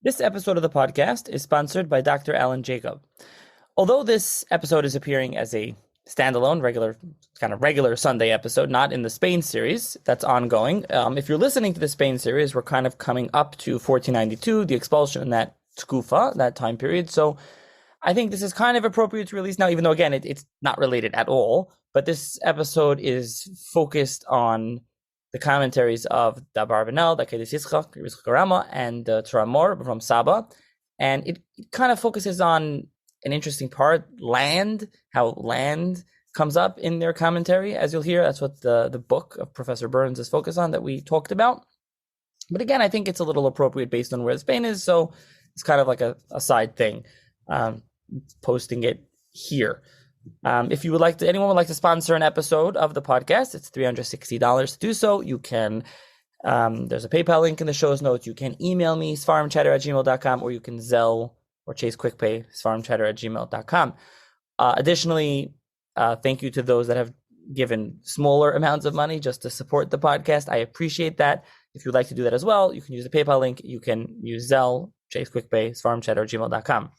This episode of the podcast is sponsored by Dr. Alan Jacob. Although this episode is appearing as a standalone, regular Sunday episode, not in the Spain series that's ongoing. If you're listening to the Spain series, we're kind of coming up to 1492, the expulsion in that tkufa, that time period. So I think this is kind of appropriate to release now, even though, again, it's not related at all. But this episode is focused on the commentaries of Rav Abarbanel, the Akedas Yitzchak, Rav Yitzchak Arama, and Tzeror Hamor, Rav Avraham Saba. And it kind of focuses on an interesting part, land, how land comes up in their commentary, as you'll hear. That's what the book of Professor Berns is focused on that we talked about. But again, I think it's a little appropriate based on where Spain is, so it's kind of like a side thing, posting it here. If you would like to, anyone would like to sponsor an episode of the podcast, it's $360 to do so. You can, there's a PayPal link in the show's notes. You can email me, svarimchatter@gmail.com, or you can Zelle or Chase QuickPay, svarimchatter@gmail.com. Additionally, thank you to those that have given smaller amounts of money just to support the podcast. I appreciate that. If you'd like to do that as well, you can use the PayPal link. You can use Zelle, Chase QuickPay, svarimchatter@gmail.com.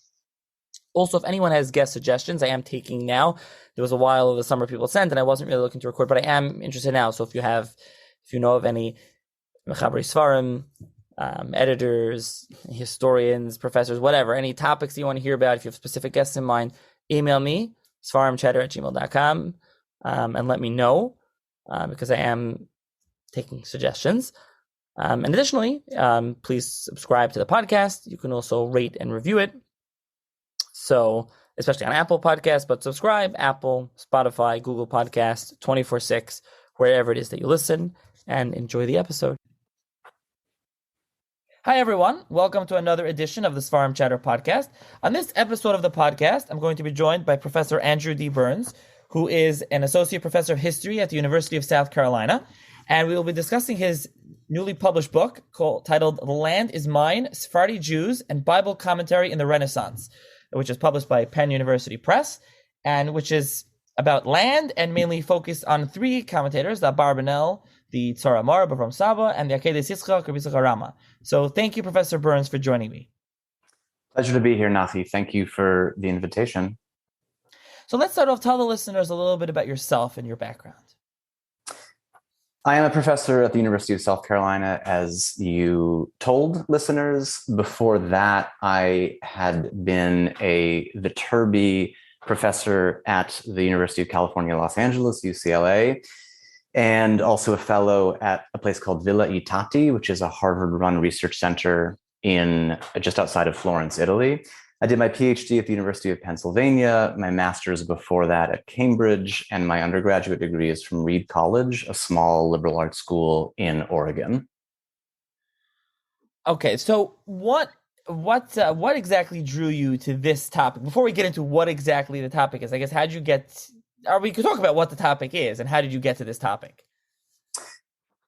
Also, if anyone has guest suggestions, I am taking now. There was a while of the summer people sent, and I wasn't really looking to record, but I am interested now. So if you know of any Mechabri Svarim, editors, historians, professors, whatever, any topics that you want to hear about, if you have specific guests in mind, email me, svarimchatter@gmail.com, and let me know, because I am taking suggestions. And additionally, please subscribe to the podcast. You can also rate and review it. So, especially on Apple Podcasts, but subscribe, Apple, Spotify, Google Podcasts, 24/6, wherever it is that you listen, and enjoy the episode. Hi, everyone. Welcome to another edition of the Svarim Chatter podcast. On this episode of the podcast, I'm going to be joined by Professor Andrew D. Berns, who is an associate professor of history at the University of South Carolina, and we will be discussing his newly published book titled The Land is Mine, Sephardi Jews and Bible Commentary in the Renaissance, which is published by Penn University Press, and which is about land and mainly focused on three commentators, the Abarbanel, the Tzeror Hamor, Rav Avraham Saba, and the Akedas Yitzchak, Rav Yitzchak Arama. So thank you, Professor Berns, for joining me. Pleasure to be here, Nafi. Thank you for the invitation. So let's start off. Tell the listeners a little bit about yourself and your background. I am a professor at the University of South Carolina, as you told listeners. Before that, I had been a Viterbi professor at the University of California, Los Angeles, UCLA, and also a fellow at a place called Villa Itati, which is a Harvard-run research center just outside of Florence, Italy. I did my PhD at the University of Pennsylvania, my master's before that at Cambridge, and my undergraduate degree is from Reed College, a small liberal arts school in Oregon. Okay, so what exactly drew you to this topic? Before we get into what exactly the topic is, I guess, we could talk about what the topic is and how did you get to this topic?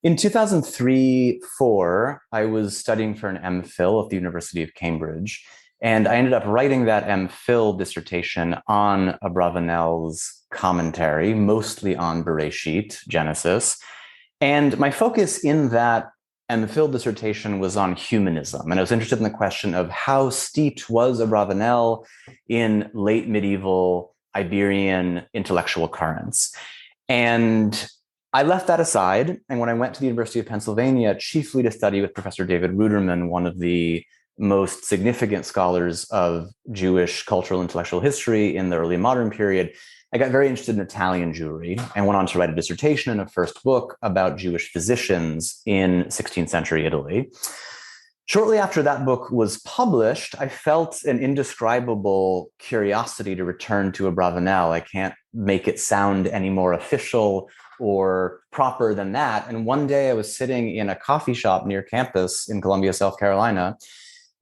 In 2003-04, I was studying for an MPhil at the University of Cambridge. And I ended up writing that MPhil dissertation on Abarbanel's commentary, mostly on Bereshit, Genesis. And my focus in that MPhil dissertation was on humanism. And I was interested in the question of how steeped was Abarbanel in late medieval Iberian intellectual currents. And I left that aside. And when I went to the University of Pennsylvania, chiefly to study with Professor David Ruderman, one of the most significant scholars of Jewish cultural intellectual history in the early modern period, I got very interested in Italian Jewry and went on to write a dissertation and a first book about Jewish physicians in 16th century Italy. Shortly after that book was published, I felt an indescribable curiosity to return to Abarbanel. I can't make it sound any more official or proper than that. And one day I was sitting in a coffee shop near campus in Columbia, South Carolina,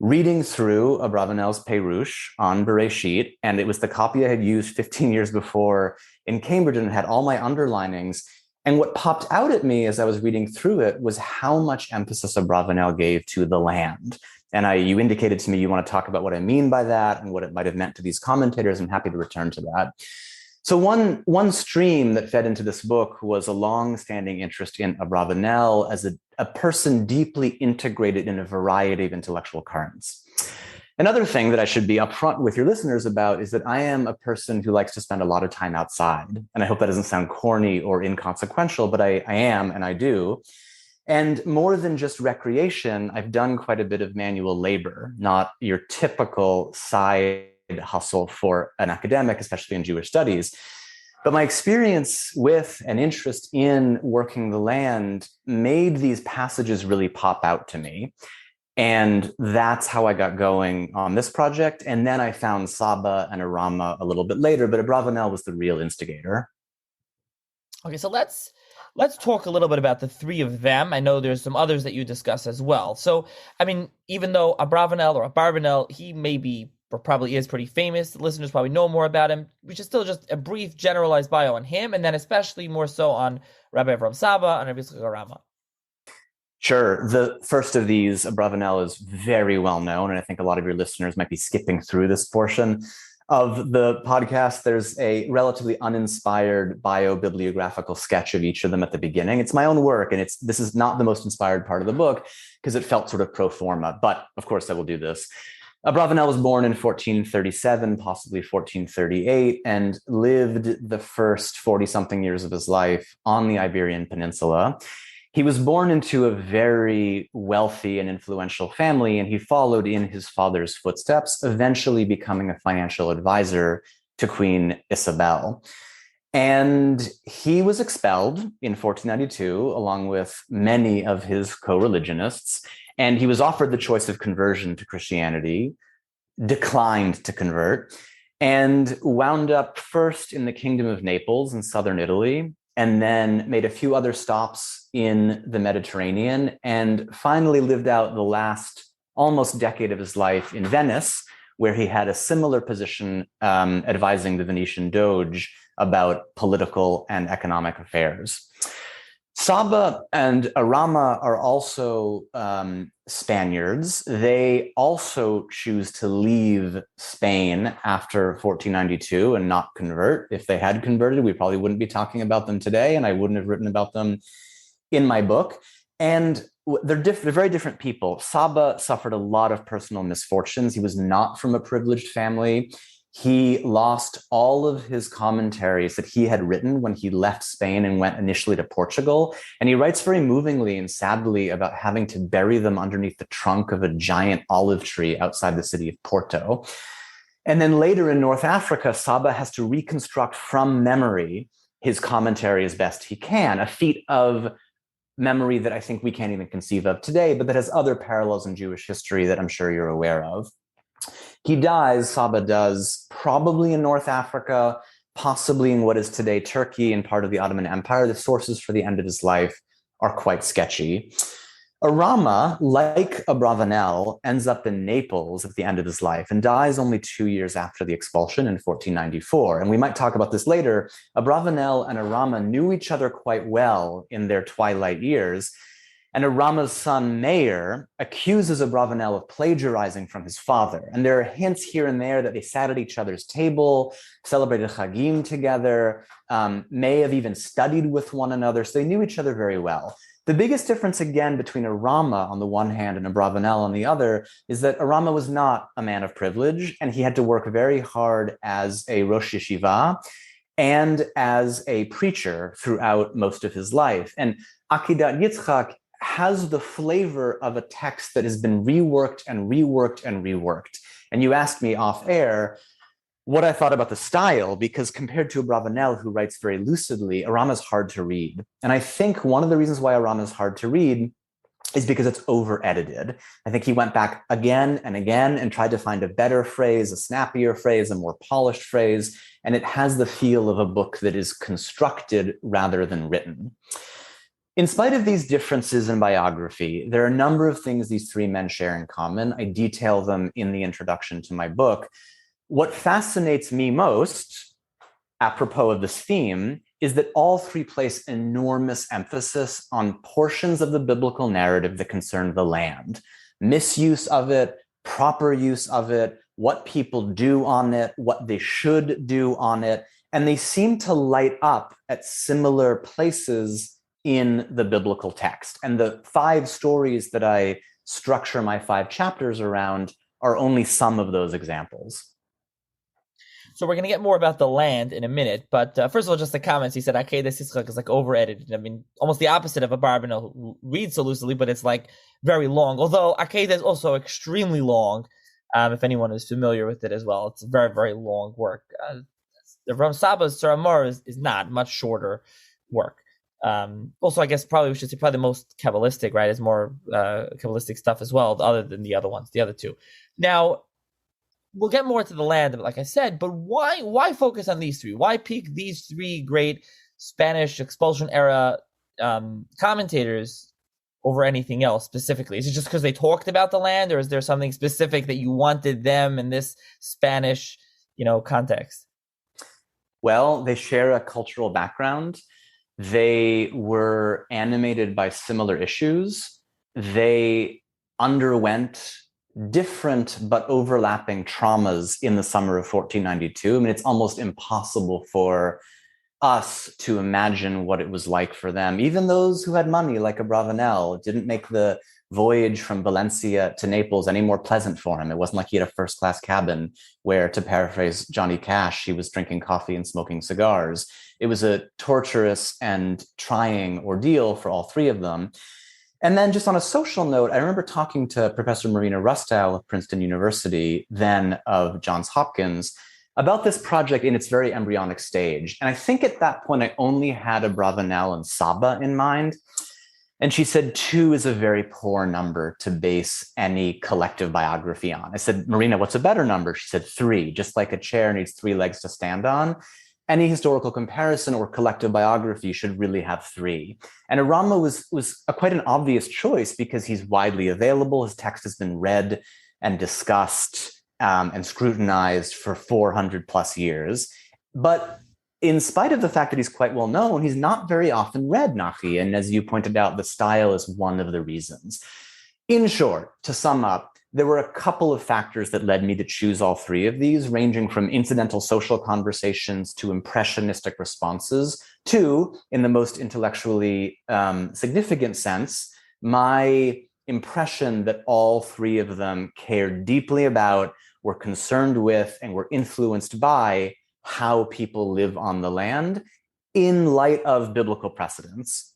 reading through Abarbanel's Perush on Bereshit, and it was the copy I had used 15 years before in Cambridge, and it had all my underlinings. And what popped out at me as I was reading through it was how much emphasis Abarbanel gave to the land. And you indicated to me you want to talk about what I mean by that and what it might have meant to these commentators. I'm happy to return to that. So one stream that fed into this book was a long-standing interest in Abarbanel as a person deeply integrated in a variety of intellectual currents. Another thing that I should be upfront with your listeners about is that I am a person who likes to spend a lot of time outside. And I hope that doesn't sound corny or inconsequential, but I am, and I do. And more than just recreation, I've done quite a bit of manual labor, not your typical side hustle for an academic, especially in Jewish studies. But my experience with and interest in working the land made these passages really pop out to me. And that's how I got going on this project. And then I found Saba and Arama a little bit later, but Abarbanel was the real instigator. Okay, so let's talk a little bit about the three of them. I know there's some others that you discuss as well. So, I mean, even though Abravanel or Abarbanel, he may be or probably is pretty famous, the listeners probably know more about him. We should still just a brief generalized bio on him, and then especially more so on Rav Avraham Saba and Rav Yitzchak Arama. Sure. The first of these, Abravanel, is very well known, and I think a lot of your listeners might be skipping through this portion of the podcast. There's a relatively uninspired bio-bibliographical sketch of each of them at the beginning. It's my own work, and this is not the most inspired part of the book because it felt sort of pro forma, but of course I will do this. Abravanel was born in 1437, possibly 1438, and lived the first 40-something years of his life on the Iberian Peninsula. He was born into a very wealthy and influential family, and he followed in his father's footsteps, eventually becoming a financial advisor to Queen Isabel. And he was expelled in 1492, along with many of his co-religionists, and he was offered the choice of conversion to Christianity, declined to convert, and wound up first in the Kingdom of Naples in southern Italy, and then made a few other stops in the Mediterranean, and finally lived out the last almost decade of his life in Venice, where he had a similar position advising the Venetian Doge about political and economic affairs. Saba and Arama are also Spaniards. They also choose to leave Spain after 1492 and not convert. If they had converted, we probably wouldn't be talking about them today, and I wouldn't have written about them in my book. And they're very different people. Saba suffered a lot of personal misfortunes. He was not from a privileged family. He lost all of his commentaries that he had written when he left Spain and went initially to Portugal. And he writes very movingly and sadly about having to bury them underneath the trunk of a giant olive tree outside the city of Porto. And then later in North Africa, Saba has to reconstruct from memory his commentary as best he can, a feat of memory that I think we can't even conceive of today, but that has other parallels in Jewish history that I'm sure you're aware of. He dies, Saba does, probably in North Africa, possibly in what is today Turkey and part of the Ottoman Empire. The sources for the end of his life are quite sketchy. Arama, like Abravanel, ends up in Naples at the end of his life and dies only 2 years after the expulsion in 1494. And we might talk about this later. Abravanel and Arama knew each other quite well in their twilight years. And Arama's son, Meir, accuses Abravanel of plagiarizing from his father. And there are hints here and there that they sat at each other's table, celebrated Chagim together, may have even studied with one another. So they knew each other very well. The biggest difference, again, between Arama on the one hand and Abravanel on the other is that Arama was not a man of privilege, and he had to work very hard as a Rosh Yeshiva and as a preacher throughout most of his life. And Akedas Yitzchak has the flavor of a text that has been reworked and reworked and reworked. And you asked me off air what I thought about the style, because compared to Abravanel, who writes very lucidly, Arama is hard to read. And I think one of the reasons why Arama is hard to read is because it's over-edited. I think he went back again and again and tried to find a better phrase, a snappier phrase, a more polished phrase, and it has the feel of a book that is constructed rather than written. In spite of these differences in biography, there are a number of things these three men share in common. I detail them in the introduction to my book. What fascinates me most, apropos of this theme, is that all three place enormous emphasis on portions of the biblical narrative that concern the land, misuse of it, proper use of it, what people do on it, what they should do on it, and they seem to light up at similar places in the biblical text. And the 5 stories that I structure my 5 chapters around are only some of those examples. So we're going to get more about the land in a minute, but first of all, just the comments. He said Akedas Yitzchak is like over-edited. I mean, almost the opposite of Abarbanel, who reads so loosely, but it's like very long. Although Akedas is also extremely long, if anyone is familiar with it as well. It's a very, very long work. The Rav Saba's Tzeror Hamor is not much shorter work. Also, I guess probably we should say probably the most Kabbalistic, right? It's more Kabbalistic stuff as well, other than the other ones, the other 2. Now, we'll get more to the land, like I said, but why focus on these 3? Why pick these 3 great Spanish expulsion era commentators over anything else specifically? Is it just because they talked about the land, or is there something specific that you wanted them in this Spanish, context? Well, they share a cultural background. They were animated by similar issues. They underwent different but overlapping traumas in the summer of 1492. I mean, it's almost impossible for us to imagine what it was like for them. Even those who had money, like Abarbanel, didn't make the voyage from Valencia to Naples any more pleasant for him. It wasn't like he had a first-class cabin where, to paraphrase Johnny Cash, he was drinking coffee and smoking cigars. It was a torturous and trying ordeal for all 3 of them. And then just on a social note, I remember talking to Professor Marina Rustow of Princeton University, then of Johns Hopkins, about this project in its very embryonic stage. And I think at that point, I only had Abarbanel and Saba in mind. And she said 2 is a very poor number to base any collective biography on. I said, Marina, what's a better number? She said 3, just like a chair needs 3 legs to stand on. Any historical comparison or collective biography should really have 3. And Arama was quite an obvious choice because he's widely available. His text has been read and discussed and scrutinized for 400 plus years. But in spite of the fact that he's quite well known, he's not very often read, Nachi. And as you pointed out, the style is one of the reasons. In short, to sum up, there were a couple of factors that led me to choose all 3 of these, ranging from incidental social conversations to impressionistic responses to, in the most intellectually significant sense, my impression that all 3 of them cared deeply about, were concerned with, and were influenced by how people live on the land in light of biblical precedents.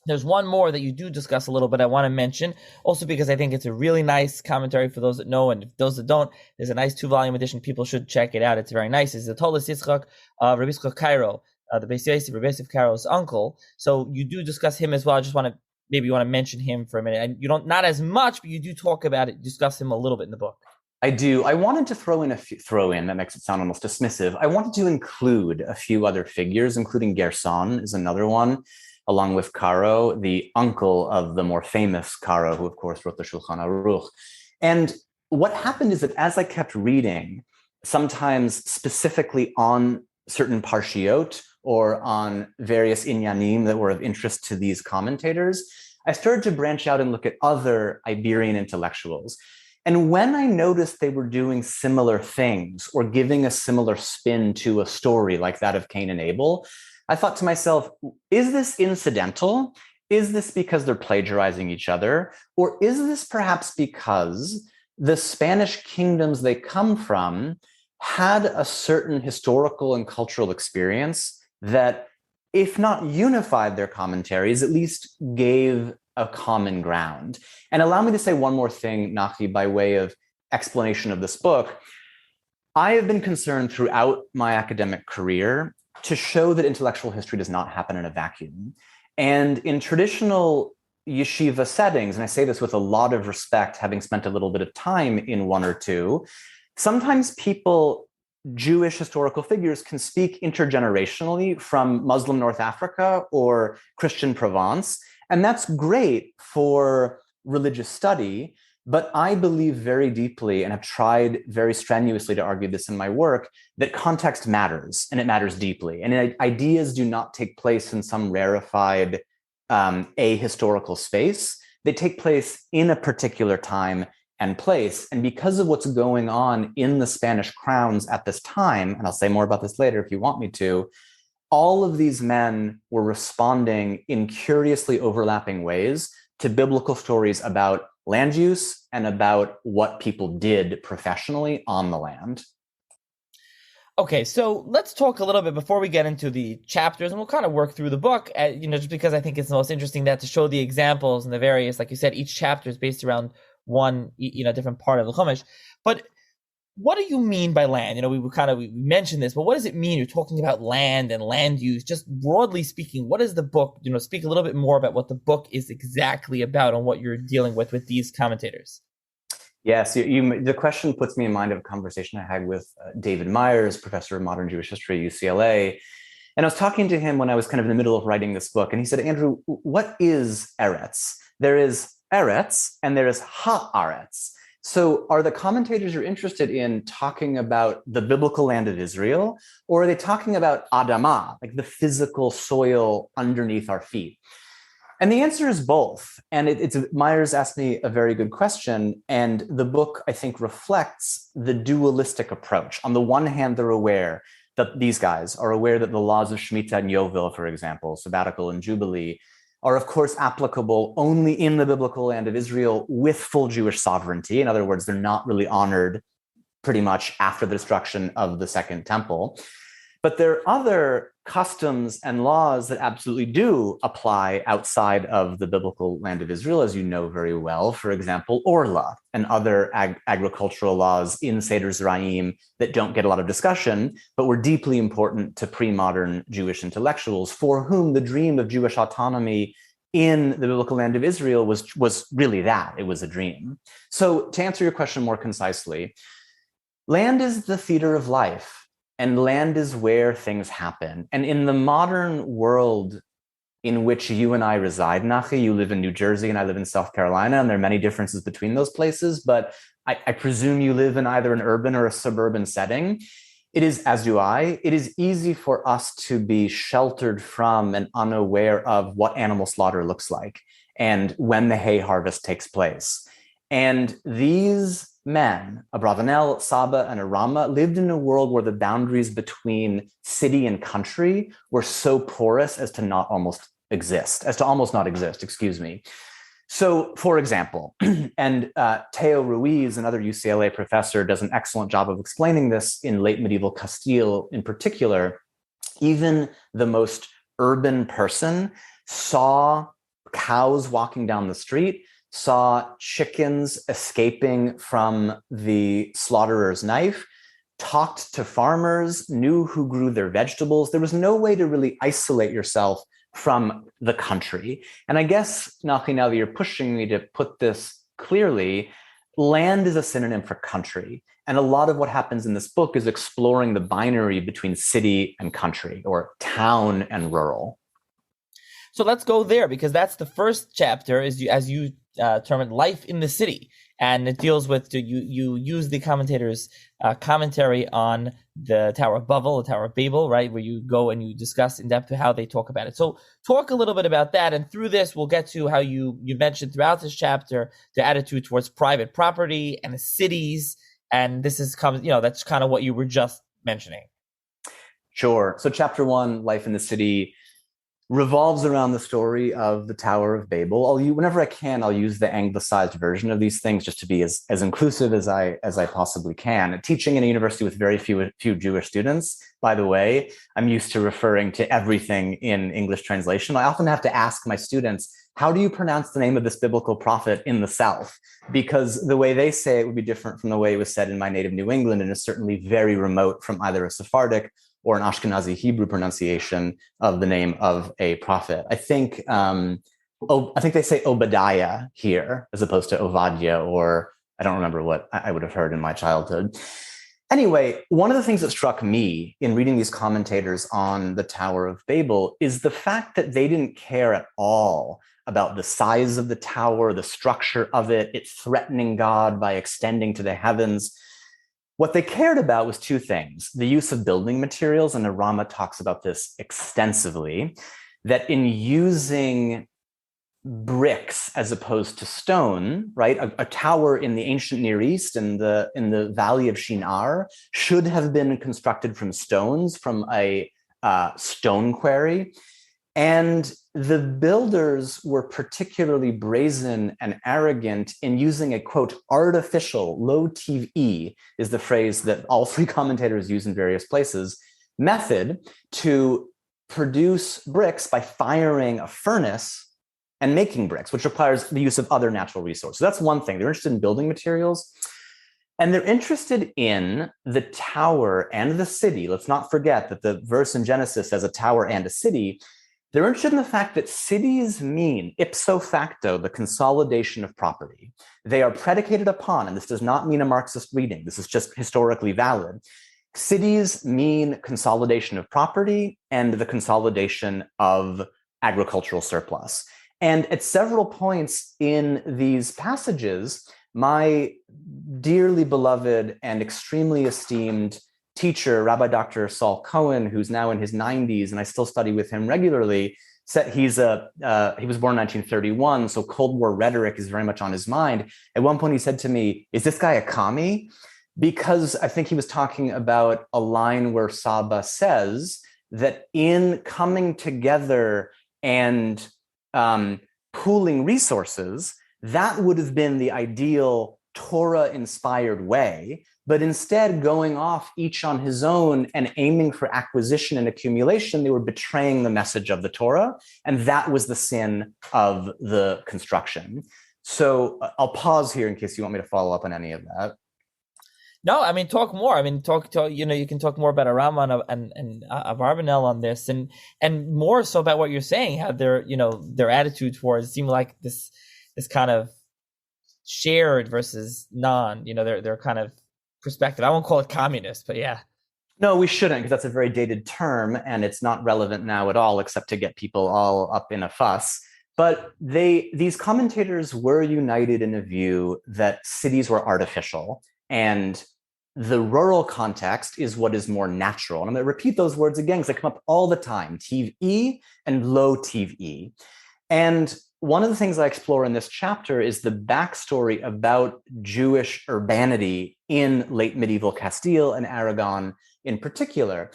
There's one more that you do discuss a little bit I want to mention, also because I think it's a really nice commentary for those that know, and those that don't, there's a nice 2-volume edition. People should check it out. It's very nice. It's the Akedas Yitzchak of Rav Yitzchak Cairo, the Beis Yosef, Rav Yosef Cairo's uncle. So you do discuss him as well. I just want to, maybe you want to mention him for a minute. And you don't, not as much, but you do talk about it, discuss him a little bit in the book. I do. I wanted to throw in, that makes it sound almost dismissive. I wanted to include a few other figures, including Gerson is another one, along with Caro, the uncle of the more famous Caro, who of course wrote the Shulchan Aruch. And what happened is that as I kept reading, sometimes specifically on certain parshiot or on various inyanim that were of interest to these commentators, I started to branch out and look at other Iberian intellectuals. And when I noticed they were doing similar things or giving a similar spin to a story like that of Cain and Abel, I thought to myself, is this incidental? Is this because they're plagiarizing each other? Or is this perhaps because the Spanish kingdoms they come from had a certain historical and cultural experience that, if not unified their commentaries, at least gave a common ground? And allow me to say one more thing, Nachi, by way of explanation of this book. I have been concerned throughout my academic career to show that intellectual history does not happen in a vacuum. And in traditional yeshiva settings, and I say this with a lot of respect, having spent a little bit of time in one or two, sometimes people, Jewish historical figures, can speak intergenerationally from Muslim North Africa or Christian Provence. And that's great for religious study. But I believe very deeply, and have tried very strenuously to argue this in my work, that context matters, and it matters deeply. And ideas do not take place in some rarefied ahistorical space. They take place in a particular time, and place. And because of what's going on in the Spanish crowns at this time, and I'll say more about this later if you want me to, all of these men were responding in curiously overlapping ways to biblical stories about land use and about what people did professionally on the land. Okay, so let's talk a little bit before we get into the chapters, and we'll kind of work through the book, just because I think it's the most interesting that to show the examples and the various, like you said, each chapter is based around one, different part of the Chumash. But what do you mean by land? We mentioned this, but what does it mean? You're talking about land and land use. Just broadly speaking, what is the book? Speak a little bit more about what the book is exactly about and what you're dealing with these commentators. Yes, the question puts me in mind of a conversation I had with David Myers, professor of modern Jewish history at UCLA. And I was talking to him when I was kind of in the middle of writing this book. And he said, Andrew, what is Eretz? There is Eretz and there is Haaretz. So are the commentators you're interested in talking about the biblical land of Israel, or are they talking about Adamah, like the physical soil underneath our feet? And the answer is both. And Myers asked me a very good question. And the book, I think, reflects the dualistic approach. On the one hand, they're aware that these guys are aware that the laws of Shemittah and Yovel, for example, sabbatical and Jubilee, are of course applicable only in the biblical land of Israel with full Jewish sovereignty. In other words, they're not really honored pretty much after the destruction of the Second Temple. But there are other customs and laws that absolutely do apply outside of the biblical land of Israel, as you know very well. For example, Orla and other agricultural laws in Seder Zeraim that don't get a lot of discussion, but were deeply important to pre-modern Jewish intellectuals for whom the dream of Jewish autonomy in the biblical land of Israel was really that. It was a dream. So to answer your question more concisely, land is the theater of life. And land is where things happen. And in the modern world in which you and I reside, Nachi, you live in New Jersey and I live in South Carolina, and there are many differences between those places, but I presume you live in either an urban or a suburban setting. It is, as do I, it is easy for us to be sheltered from and unaware of what animal slaughter looks like and when the hay harvest takes place. And these men, Abarbanel, Saba, and Arama, lived in a world where the boundaries between city and country were so porous as to almost not exist, excuse me. So, for example, and Teo Ruiz, another UCLA professor, does an excellent job of explaining this in late medieval Castile in particular. Even the most urban person saw cows walking down the street, saw chickens escaping from the slaughtherer's knife, talked to farmers, knew who grew their vegetables. There was no way to really isolate yourself from the country. And I guess, Nachi, now that you're pushing me to put this clearly, land is a synonym for country. And a lot of what happens in this book is exploring the binary between city and country, or town and rural. So let's go there, because that's the first chapter, as you term it, life in the city, and it deals with you use the commentators' commentary on the Tower of Bavel, the Tower of Babel, right, where you go and you discuss in depth how they talk about it. So talk a little bit about that, and through this we'll get to how you mentioned throughout this chapter the attitude towards private property and the cities, and this is that's kind of what you were just mentioning. Sure. So chapter 1, life in the city, revolves around the story of the Tower of Babel. Whenever I can, I'll use the anglicized version of these things just to be as inclusive as I possibly can. Teaching in a university with very few Jewish students, by the way, I'm used to referring to everything in English translation. I often have to ask my students, how do you pronounce the name of this biblical prophet in the South? Because the way they say it would be different from the way it was said in my native New England, and is certainly very remote from either a Sephardic or an Ashkenazi Hebrew pronunciation of the name of a prophet. I think they say Obadiah here as opposed to Ovadia, or I don't remember what I would have heard in my childhood. Anyway, one of the things that struck me in reading these commentators on the Tower of Babel is the fact that they didn't care at all about the size of the tower, the structure of it, it threatening God by extending to the heavens. What they cared about was two things: the use of building materials, and Arama talks about this extensively, that in using bricks as opposed to stone, right? A tower in the ancient Near East in the valley of Shinar should have been constructed from stones from a stone quarry. And the builders were particularly brazen and arrogant in using a, quote, artificial, low TV is the phrase that all three commentators use in various places, method to produce bricks by firing a furnace and making bricks, which requires the use of other natural resources. So that's one thing. They're interested in building materials. And they're interested in the tower and the city. Let's not forget that the verse in Genesis says a tower and a city. They're interested in the fact that cities mean, ipso facto, the consolidation of property. They are predicated upon, and this does not mean a Marxist reading, this is just historically valid. Cities mean consolidation of property and the consolidation of agricultural surplus. And at several points in these passages, my dearly beloved and extremely esteemed teacher, Rabbi Dr. Saul Cohen, who's now in his 90s, and I still study with him regularly, said he was born in 1931, so Cold War rhetoric is very much on his mind. At one point he said to me, "Is this guy a commie?" Because I think he was talking about a line where Saba says that in coming together and pooling resources, that would have been the ideal Torah-inspired way, but instead going off each on his own and aiming for acquisition and accumulation, they were betraying the message of the Torah, and that was the sin of the construction. So I'll pause here in case you want me to follow up on any of that. No, I mean, talk more. I mean, talk. You can talk more about Arama and Abarbanel on this, and more so about what you're saying, how their attitude towards seem like this kind of shared versus non. Their kind of perspective. I won't call it communist, but yeah. No, we shouldn't, because that's a very dated term, and it's not relevant now at all, except to get people all up in a fuss. But these commentators were united in a view that cities were artificial, and the rural context is what is more natural. And I'm going to repeat those words again because they come up all the time, TV and low TV. And one of the things I explore in this chapter is the backstory about Jewish urbanity in late medieval Castile and Aragon in particular.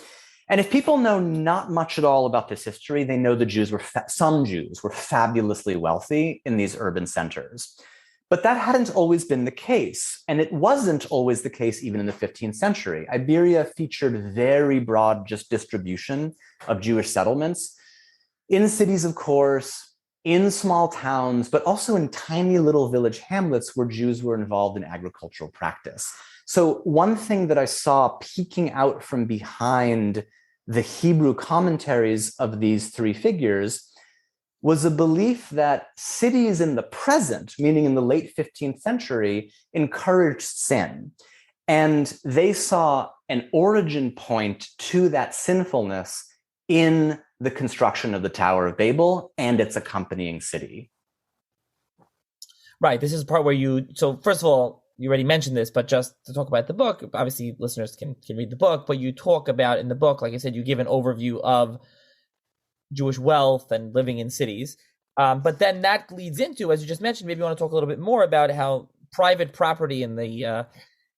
And if people know not much at all about this history, they know some Jews were fabulously wealthy in these urban centers. But that hadn't always been the case. And it wasn't always the case even in the 15th century. Iberia featured very broad distribution of Jewish settlements in cities, of course, in small towns, but also in tiny little village hamlets where Jews were involved in agricultural practice. So one thing that I saw peeking out from behind the Hebrew commentaries of these three figures was a belief that cities in the present, meaning in the late 15th century, encouraged sin. And they saw an origin point to that sinfulness in the construction of the Tower of Babel and its accompanying city. Right. This is the part where so first of all, you already mentioned this, but just to talk about the book, obviously listeners can read the book, but you talk about in the book, like I said, you give an overview of Jewish wealth and living in cities. But then that leads into, as you just mentioned, maybe you want to talk a little bit more about how private property and the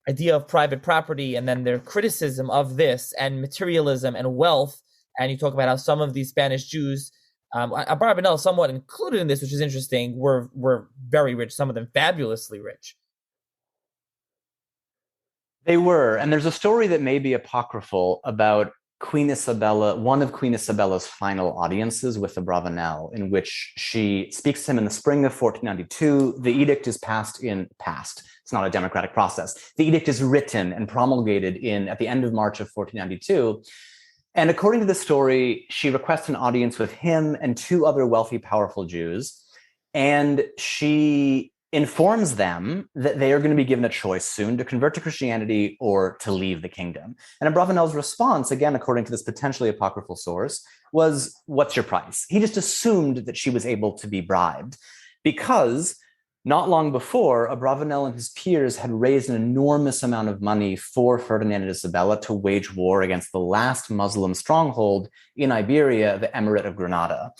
idea of private property and then their criticism of this and materialism and wealth. And you talk about how some of these Spanish Jews, Abarbanel somewhat included in this, which is interesting, were very rich, some of them fabulously rich. They were. And there's a story that may be apocryphal about Queen Isabella, one of Queen Isabella's final audiences with Abravanel, in which she speaks to him in the spring of 1492. The edict is passed. It's not a democratic process. The edict is written and promulgated at the end of March of 1492. And according to the story, she requests an audience with him and two other wealthy, powerful Jews. And she informs them that they are going to be given a choice soon to convert to Christianity or to leave the kingdom. And Abravanel's response, again, according to this potentially apocryphal source, was, "What's your price?" He just assumed that she was able to be bribed because not long before, Abravanel and his peers had raised an enormous amount of money for Ferdinand and Isabella to wage war against the last Muslim stronghold in Iberia, the Emirate of Granada.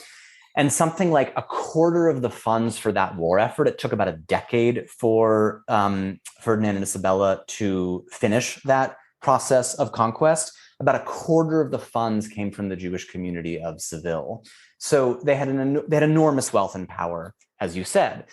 And something like a quarter of the funds for that war effort, it took about a decade for Ferdinand and Isabella to finish that process of conquest. About a quarter of the funds came from the Jewish community of Seville. So they had enormous wealth and power, as you said.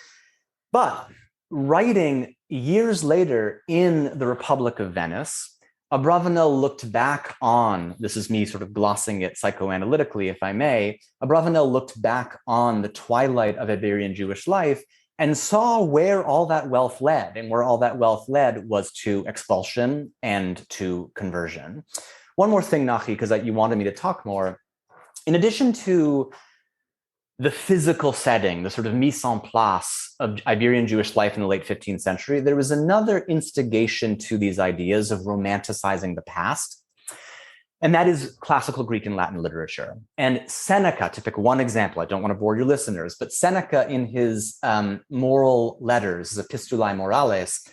But writing years later in the Republic of Venice, Abarbanel looked back on, this is me sort of glossing it psychoanalytically, if I may, Abarbanel looked back on the twilight of Iberian Jewish life and saw where all that wealth led. And where all that wealth led was to expulsion and to conversion. One more thing, Nachi, because you wanted me to talk more. In addition to the physical setting, the sort of mise en place of Iberian Jewish life in the late 15th century, there was another instigation to these ideas of romanticizing the past, and that is classical Greek and Latin literature. And Seneca, to pick one example, I don't want to bore your listeners, but Seneca in his moral letters, his Epistulae Morales,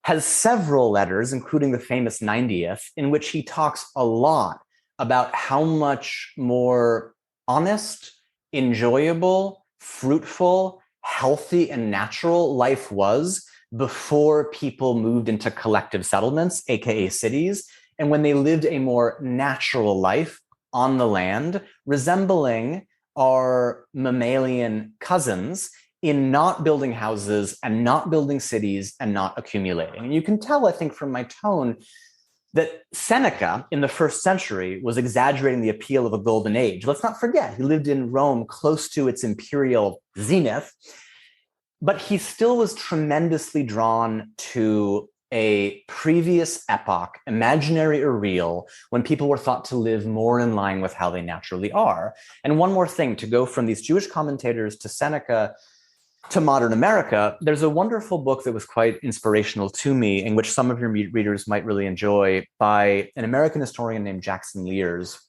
has several letters, including the famous 90th, in which he talks a lot about how much more honest, enjoyable, fruitful, healthy, and natural life was before people moved into collective settlements, aka cities, and when they lived a more natural life on the land, resembling our mammalian cousins in not building houses and not building cities and not accumulating. And you can tell, I think, from my tone, that Seneca in the first century was exaggerating the appeal of a golden age. Let's not forget, he lived in Rome close to its imperial zenith, but he still was tremendously drawn to a previous epoch, imaginary or real, when people were thought to live more in line with how they naturally are. And one more thing, to go from these Jewish commentators to Seneca to modern America, there's a wonderful book that was quite inspirational to me, in which some of your readers might really enjoy, by an American historian named Jackson Lears,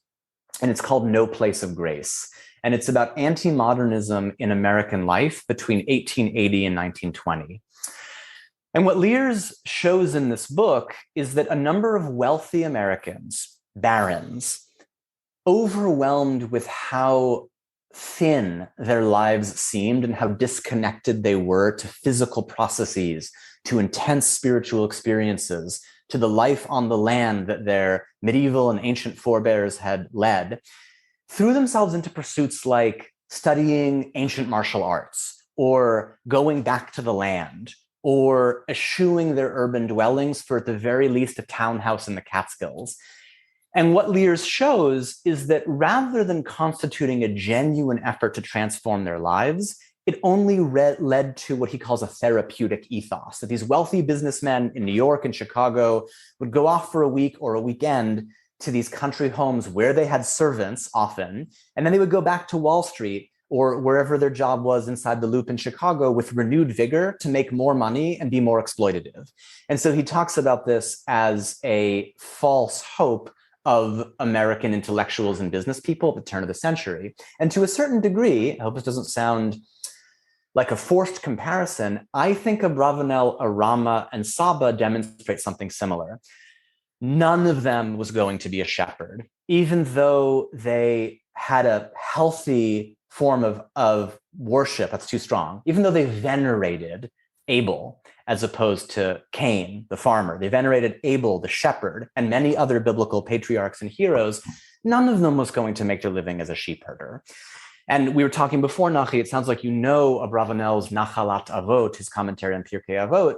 and it's called No Place of Grace. And it's about anti-modernism in American life between 1880 and 1920. And what Lears shows in this book is that a number of wealthy Americans, barons, overwhelmed with how thin their lives seemed and how disconnected they were to physical processes, to intense spiritual experiences, to the life on the land that their medieval and ancient forebears had led, threw themselves into pursuits like studying ancient martial arts, or going back to the land, or eschewing their urban dwellings for, at the very least, a townhouse in the Catskills. And what Lears shows is that rather than constituting a genuine effort to transform their lives, it only led to what he calls a therapeutic ethos, that these wealthy businessmen in New York and Chicago would go off for a week or a weekend to these country homes where they had servants often, and then they would go back to Wall Street or wherever their job was inside the Loop in Chicago with renewed vigor to make more money and be more exploitative. And so he talks about this as a false hope of American intellectuals and business people at the turn of the century. And to a certain degree, I hope this doesn't sound like a forced comparison, I think Abarbanel, Arama, and Saba demonstrate something similar. None of them was going to be a shepherd, even though they had a healthy form of worship, that's too strong, even though they venerated Abel, as opposed to Cain, the farmer. They venerated Abel, the shepherd, and many other biblical patriarchs and heroes. None of them was going to make their living as a sheep herder. And we were talking before, Nachi, it sounds like you know Abarbanel's Nachalat Avot, his commentary on Pirkei Avot.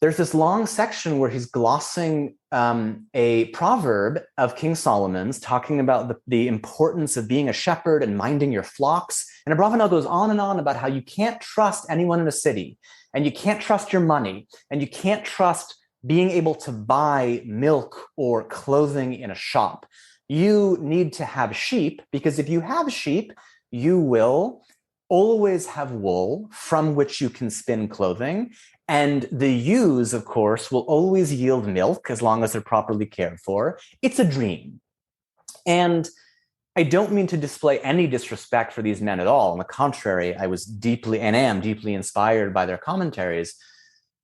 There's this long section where he's glossing a proverb of King Solomon's, talking about the importance of being a shepherd and minding your flocks. And Abarbanel goes on and on about how you can't trust anyone in a city, and you can't trust your money, and you can't trust being able to buy milk or clothing in a shop. You need to have sheep, because if you have sheep, you will always have wool from which you can spin clothing. And the ewes, of course, will always yield milk as long as they're properly cared for. It's a dream. And I don't mean to display any disrespect for these men at all. On the contrary, I was deeply and am deeply inspired by their commentaries.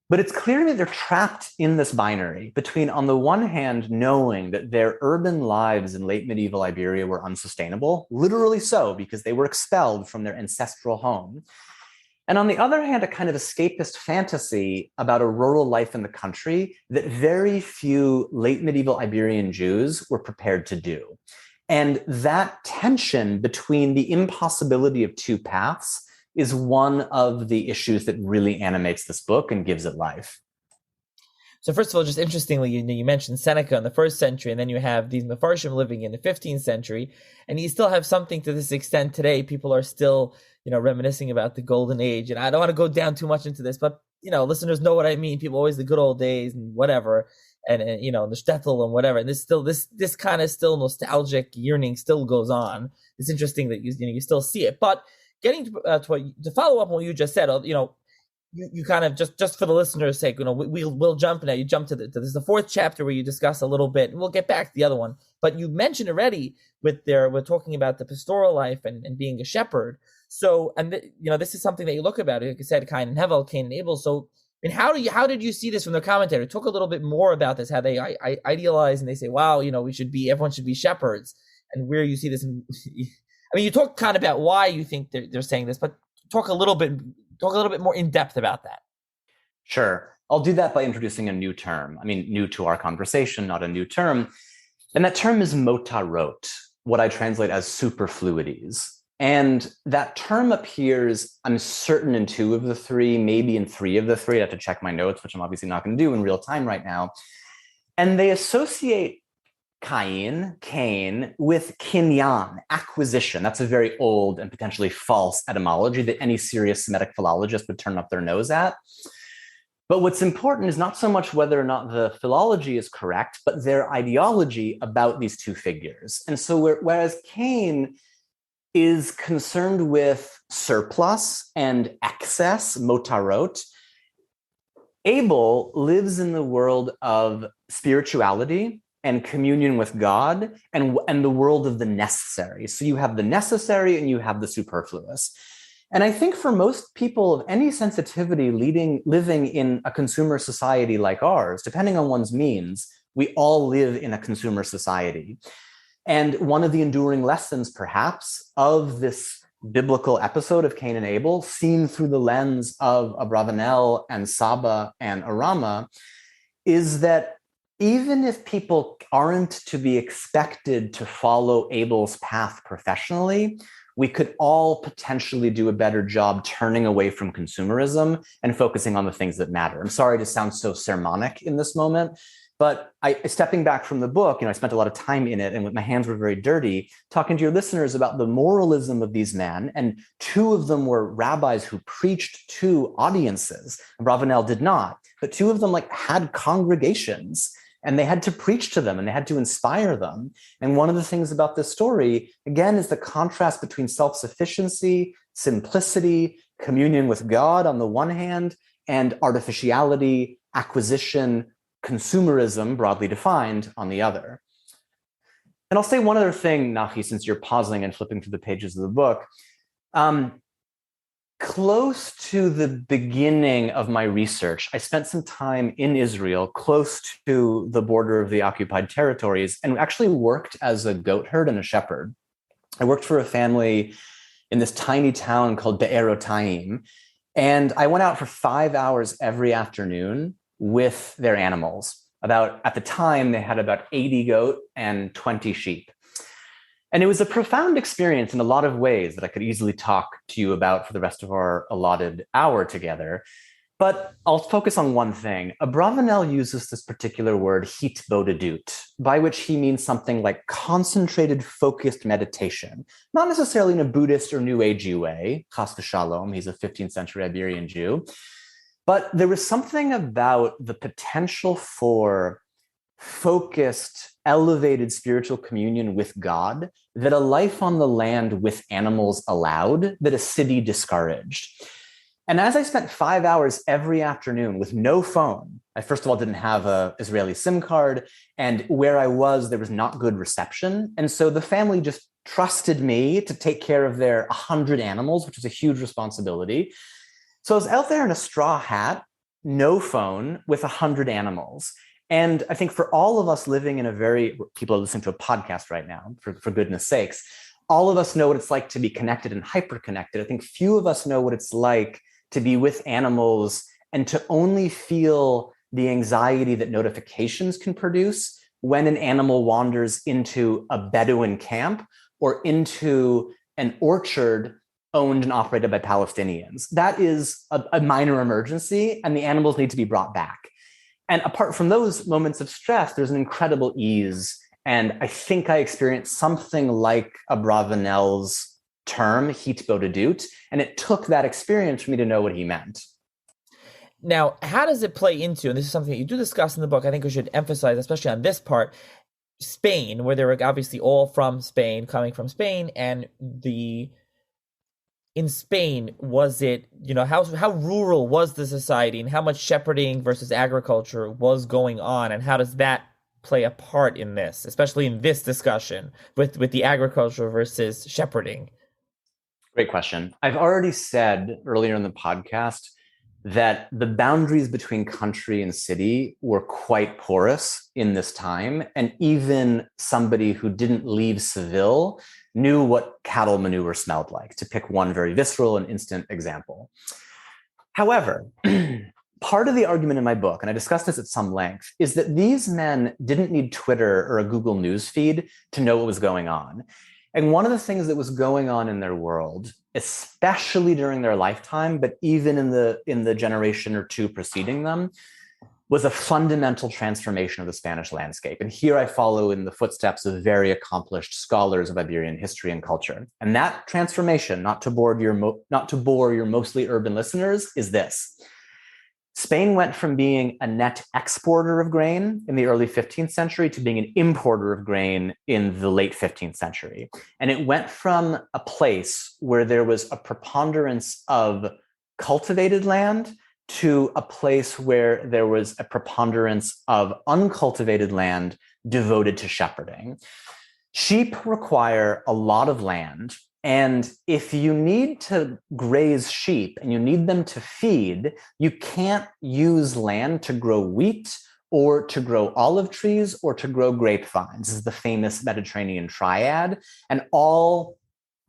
But it's clear to me they're trapped in this binary between, on the one hand, knowing that their urban lives in late medieval Iberia were unsustainable, literally so, because they were expelled from their ancestral home. And on the other hand, a kind of escapist fantasy about a rural life in the country that very few late medieval Iberian Jews were prepared to do. And that tension between the impossibility of two paths is one of the issues that really animates this book and gives it life. So first of all, just interestingly, you mentioned Seneca in the 1st century, and then you have these Mefarshim living in the 15th century, and you still have something to this extent today. People are still, reminiscing about the golden age. And I don't want to go down too much into this, but, listeners know what I mean. People always the good old days and whatever, and the shtetl and whatever. And this kind of still nostalgic yearning still goes on. It's interesting that you still see it. But getting to follow up on what you just said, you kind of just for the listeners' sake, we'll jump now. You jump to this is the 4th chapter where you discuss a little bit, and we'll get back to the other one. But you mentioned already we're talking about the pastoral life and being a shepherd. So, this is something that you look about. Like you said, Cain and Hevel, Cain and Abel. So, how did you see this from the commentary? Talk a little bit more about this. How they idealize and they say, wow, everyone should be shepherds, and where you see this. You talk kind of about why you think they're saying this, but talk a little bit more in depth about that. Sure. I'll do that by introducing a new term. New to our conversation, not a new term. And that term is motarot, what I translate as superfluities. And that term appears, I'm certain, in 2 of the 3, maybe in 3 of the 3. I have to check my notes, which I'm obviously not going to do in real time right now. And they associate Cain with kinyan, acquisition. That's a very old and potentially false etymology that any serious Semitic philologist would turn up their nose at. But what's important is not so much whether or not the philology is correct, but their ideology about these 2 figures. And so whereas Cain is concerned with surplus and excess, motarot, Abel lives in the world of spirituality and communion with God and the world of the necessary. So you have the necessary and you have the superfluous. And I think for most people of any sensitivity living in a consumer society like ours, depending on one's means, we all live in a consumer society. And one of the enduring lessons, perhaps, of this biblical episode of Cain and Abel, seen through the lens of Abarbanel and Saba and Arama, is that even if people aren't to be expected to follow Abel's path professionally, we could all potentially do a better job turning away from consumerism and focusing on the things that matter. I'm sorry to sound so sermonic in this moment, but stepping back from the book, I spent a lot of time in it, and my hands were very dirty, talking to your listeners about the moralism of these men. And 2 of them were rabbis who preached to audiences. Abarbanel did not, but 2 of them had congregations, and they had to preach to them and they had to inspire them. And one of the things about this story, again, is the contrast between self-sufficiency, simplicity, communion with God on the one hand, and artificiality, acquisition, consumerism, broadly defined, on the other. And I'll say one other thing, Nachi, since you're pausing and flipping through the pages of the book. Close to the beginning of my research, I spent some time in Israel, close to the border of the occupied territories, and actually worked as a goat herd and a shepherd. I worked for a family in this tiny town called Be'erotayim, and I went out for 5 hours every afternoon with their animals. At the time, they had about 80 goat and 20 sheep. And it was a profound experience in a lot of ways that I could easily talk to you about for the rest of our allotted hour together. But I'll focus on one thing. Abarbanel uses this particular word, hitbodedut, by which he means something like concentrated, focused meditation. Not necessarily in a Buddhist or New Agey way, chas v'shalom, he's a 15th century Iberian Jew. But there was something about the potential for focused, elevated spiritual communion with God that a life on the land with animals allowed, that a city discouraged. And as I spent 5 hours every afternoon with no phone, I first of all didn't have an Israeli SIM card, and where I was, there was not good reception. And so the family just trusted me to take care of their 100 animals, which was a huge responsibility. So I was out there in a straw hat, no phone with 100 animals. And I think for all of us living in people are listening to a podcast right now, for goodness sakes, all of us know what it's like to be connected and hyper-connected. I think few of us know what it's like to be with animals and to only feel the anxiety that notifications can produce when an animal wanders into a Bedouin camp or into an orchard owned and operated by Palestinians. That is a minor emergency, and the animals need to be brought back. And apart from those moments of stress, there's an incredible ease. And I think I experienced something like Abarbanel's term, hitbodedut, and it took that experience for me to know what he meant. Now, how does it play into, and this is something that you do discuss in the book, I think we should emphasize, especially on this part, Spain, where they were obviously all from Spain, coming from Spain, and in Spain, was it, how rural was the society and how much shepherding versus agriculture was going on, and how does that play a part in this, especially in this discussion with the agriculture versus shepherding? Great question. I've already said earlier in the podcast that the boundaries between country and city were quite porous in this time. And even somebody who didn't leave Seville knew what cattle manure smelled like, to pick one very visceral and instant example. However, part of the argument in my book, and I discussed this at some length, is that these men didn't need Twitter or a Google News feed to know what was going on. And one of the things that was going on in their world, especially during their lifetime, but even in the generation or two preceding them, was a fundamental transformation of the Spanish landscape. And here I follow in the footsteps of very accomplished scholars of Iberian history and culture. And that transformation, not to bore your mostly urban listeners, is this. Spain went from being a net exporter of grain in the early 15th century to being an importer of grain in the late 15th century. And it went from a place where there was a preponderance of cultivated land to a place where there was a preponderance of uncultivated land devoted to shepherding. Sheep require a lot of land. And if you need to graze sheep and you need them to feed, you can't use land to grow wheat or to grow olive trees or to grow grapevines. This is the famous Mediterranean triad. And all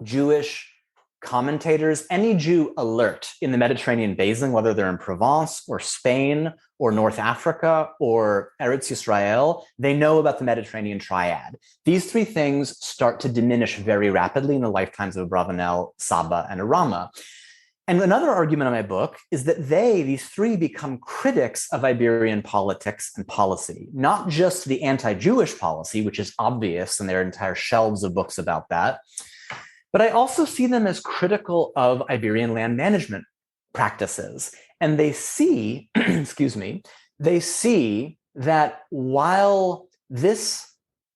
Jewish commentators, any Jew alert in the Mediterranean basin, whether they're in Provence or Spain or North Africa or Eretz Yisrael, they know about the Mediterranean triad. These three things start to diminish very rapidly in the lifetimes of Abarbanel, Saba, and Arama. And another argument in my book is that these three, become critics of Iberian politics and policy, not just the anti-Jewish policy, which is obvious, and there are entire shelves of books about that, but I also see them as critical of Iberian land management practices. And they see, they see that while this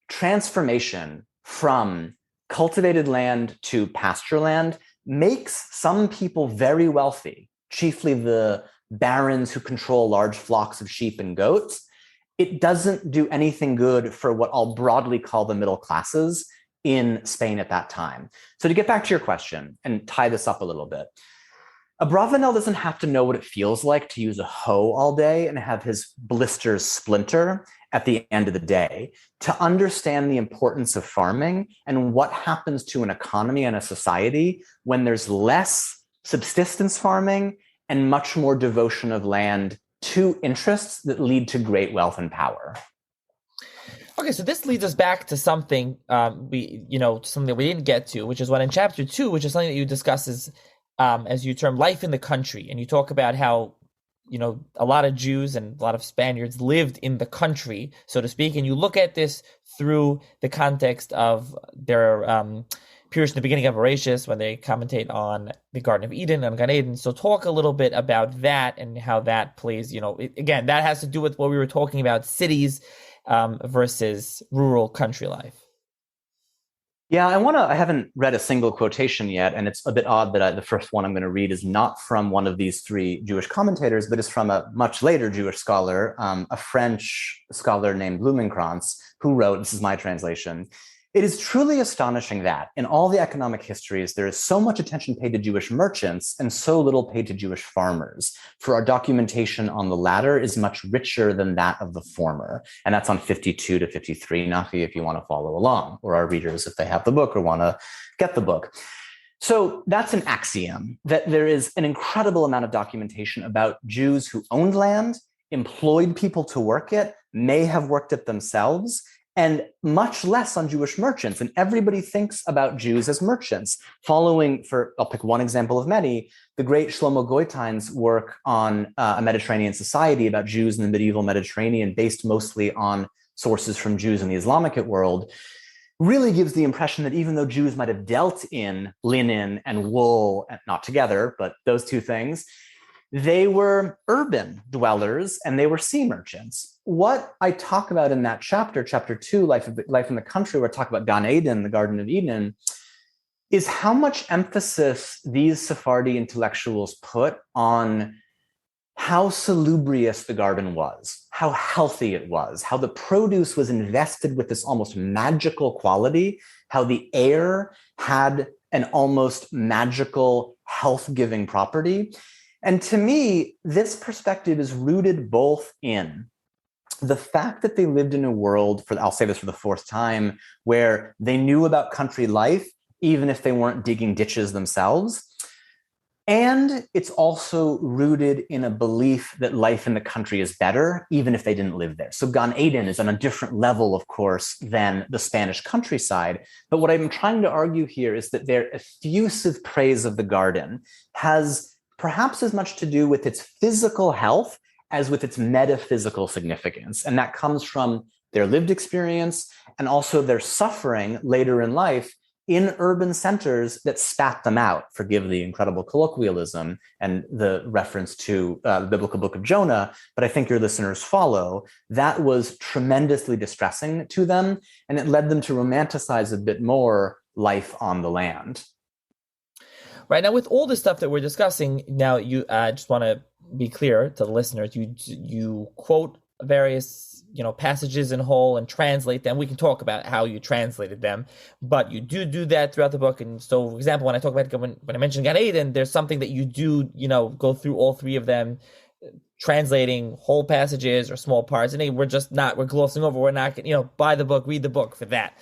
transformation from cultivated land to pasture land makes some people very wealthy, chiefly the barons who control large flocks of sheep and goats, it doesn't do anything good for what I'll broadly call the middle classes in Spain at that time. So to get back to your question and tie this up a little bit, Abarbanel doesn't have to know what it feels like to use a hoe all day and have his blisters splinter at the end of the day to understand the importance of farming and what happens to an economy and a society when there's less subsistence farming and much more devotion of land to interests that lead to great wealth and power. Okay, so this leads us back to something something that we didn't get to, which is what in chapter 2, which is something that you discuss as you term life in the country, and you talk about how a lot of Jews and a lot of Spaniards lived in the country, so to speak, and you look at this through the context of their Pirush in the beginning of Bereshis when they commentate on the Garden of Eden and Gan Eden. So talk a little bit about that and how that plays. Again, that has to do with what we were talking about, cities versus rural country life. Yeah, I haven't read a single quotation yet, and it's a bit odd that the first one I'm going to read is not from one of these three Jewish commentators, but is from a much later Jewish scholar, a French scholar named Blumenkrantz, who wrote, this is my translation, It is truly astonishing that in all the economic histories, there is so much attention paid to Jewish merchants and so little paid to Jewish farmers. For our documentation on the latter is much richer than that of the former. And that's on 52 to 53, Nafi, if you want to follow along, or our readers if they have the book or want to get the book. So that's an axiom, that there is an incredible amount of documentation about Jews who owned land, employed people to work it, may have worked it themselves, and much less on Jewish merchants. And everybody thinks about Jews as merchants. I'll pick one example of many, the great Shlomo Goitein's work on a Mediterranean society about Jews in the medieval Mediterranean, based mostly on sources from Jews in the Islamic world, really gives the impression that even though Jews might have dealt in linen and wool, not together, but those two things, they were urban dwellers and they were sea merchants. What I talk about in that chapter, chapter 2, Life in the Country, where I talk about Gan Eden, the Garden of Eden, is how much emphasis these Sephardi intellectuals put on how salubrious the garden was, how healthy it was, how the produce was invested with this almost magical quality, how the air had an almost magical health-giving property. And to me, this perspective is rooted both in the fact that they lived in a world, I'll say this for the fourth time, where they knew about country life, even if they weren't digging ditches themselves. And it's also rooted in a belief that life in the country is better, even if they didn't live there. So Gan Eden is on a different level, of course, than the Spanish countryside. But what I'm trying to argue here is that their effusive praise of the garden has perhaps as much to do with its physical health as with its metaphysical significance. And that comes from their lived experience and also their suffering later in life in urban centers that spat them out. Forgive the incredible colloquialism and the reference to the biblical book of Jonah, but I think your listeners follow. That was tremendously distressing to them, and it led them to romanticize a bit more life on the land. Right, now with all this stuff that we're discussing, now you just want to be clear to the listeners, you quote various passages in whole and translate them. We can talk about how you translated them, but you do that throughout the book. And so, for example, when I talk about when I mentioned Gan Eden, there's something that you do go through all three of them, translating whole passages or small parts, and we're glossing over. We're not buy the book, read the book for that.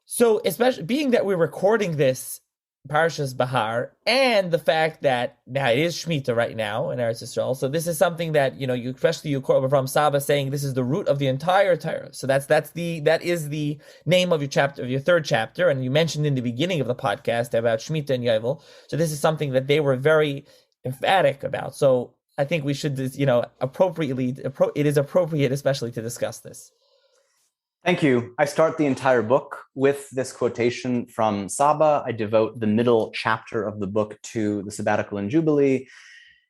So, especially being that we're recording this Parshas Bahar, and the fact that now it is Shemitah right now in Eretz Yisrael, so this is something that especially you quote Rav Avraham Saba saying this is the root of the entire Torah. So that is the name of your chapter, of your third chapter, and you mentioned in the beginning of the podcast about Shemittah and Yovel. So this is something that they were very emphatic about. So I think we should, it is appropriate, especially to discuss this. Thank you. I start the entire book with this quotation from Saba. I devote the middle chapter of the book to the sabbatical and Jubilee.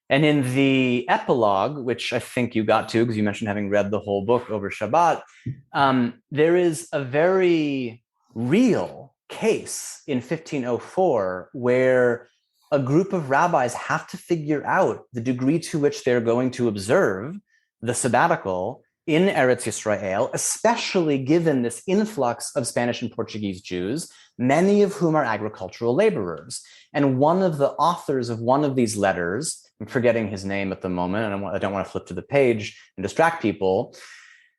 And in the epilogue, which I think you got to, because you mentioned having read the whole book over Shabbat, there is a very real case in 1504 where a group of rabbis have to figure out the degree to which they're going to observe the sabbatical in Eretz Yisrael, especially given this influx of Spanish and Portuguese Jews, many of whom are agricultural laborers. And one of the authors of one of these letters, I'm forgetting his name at the moment, and I don't want to flip to the page and distract people,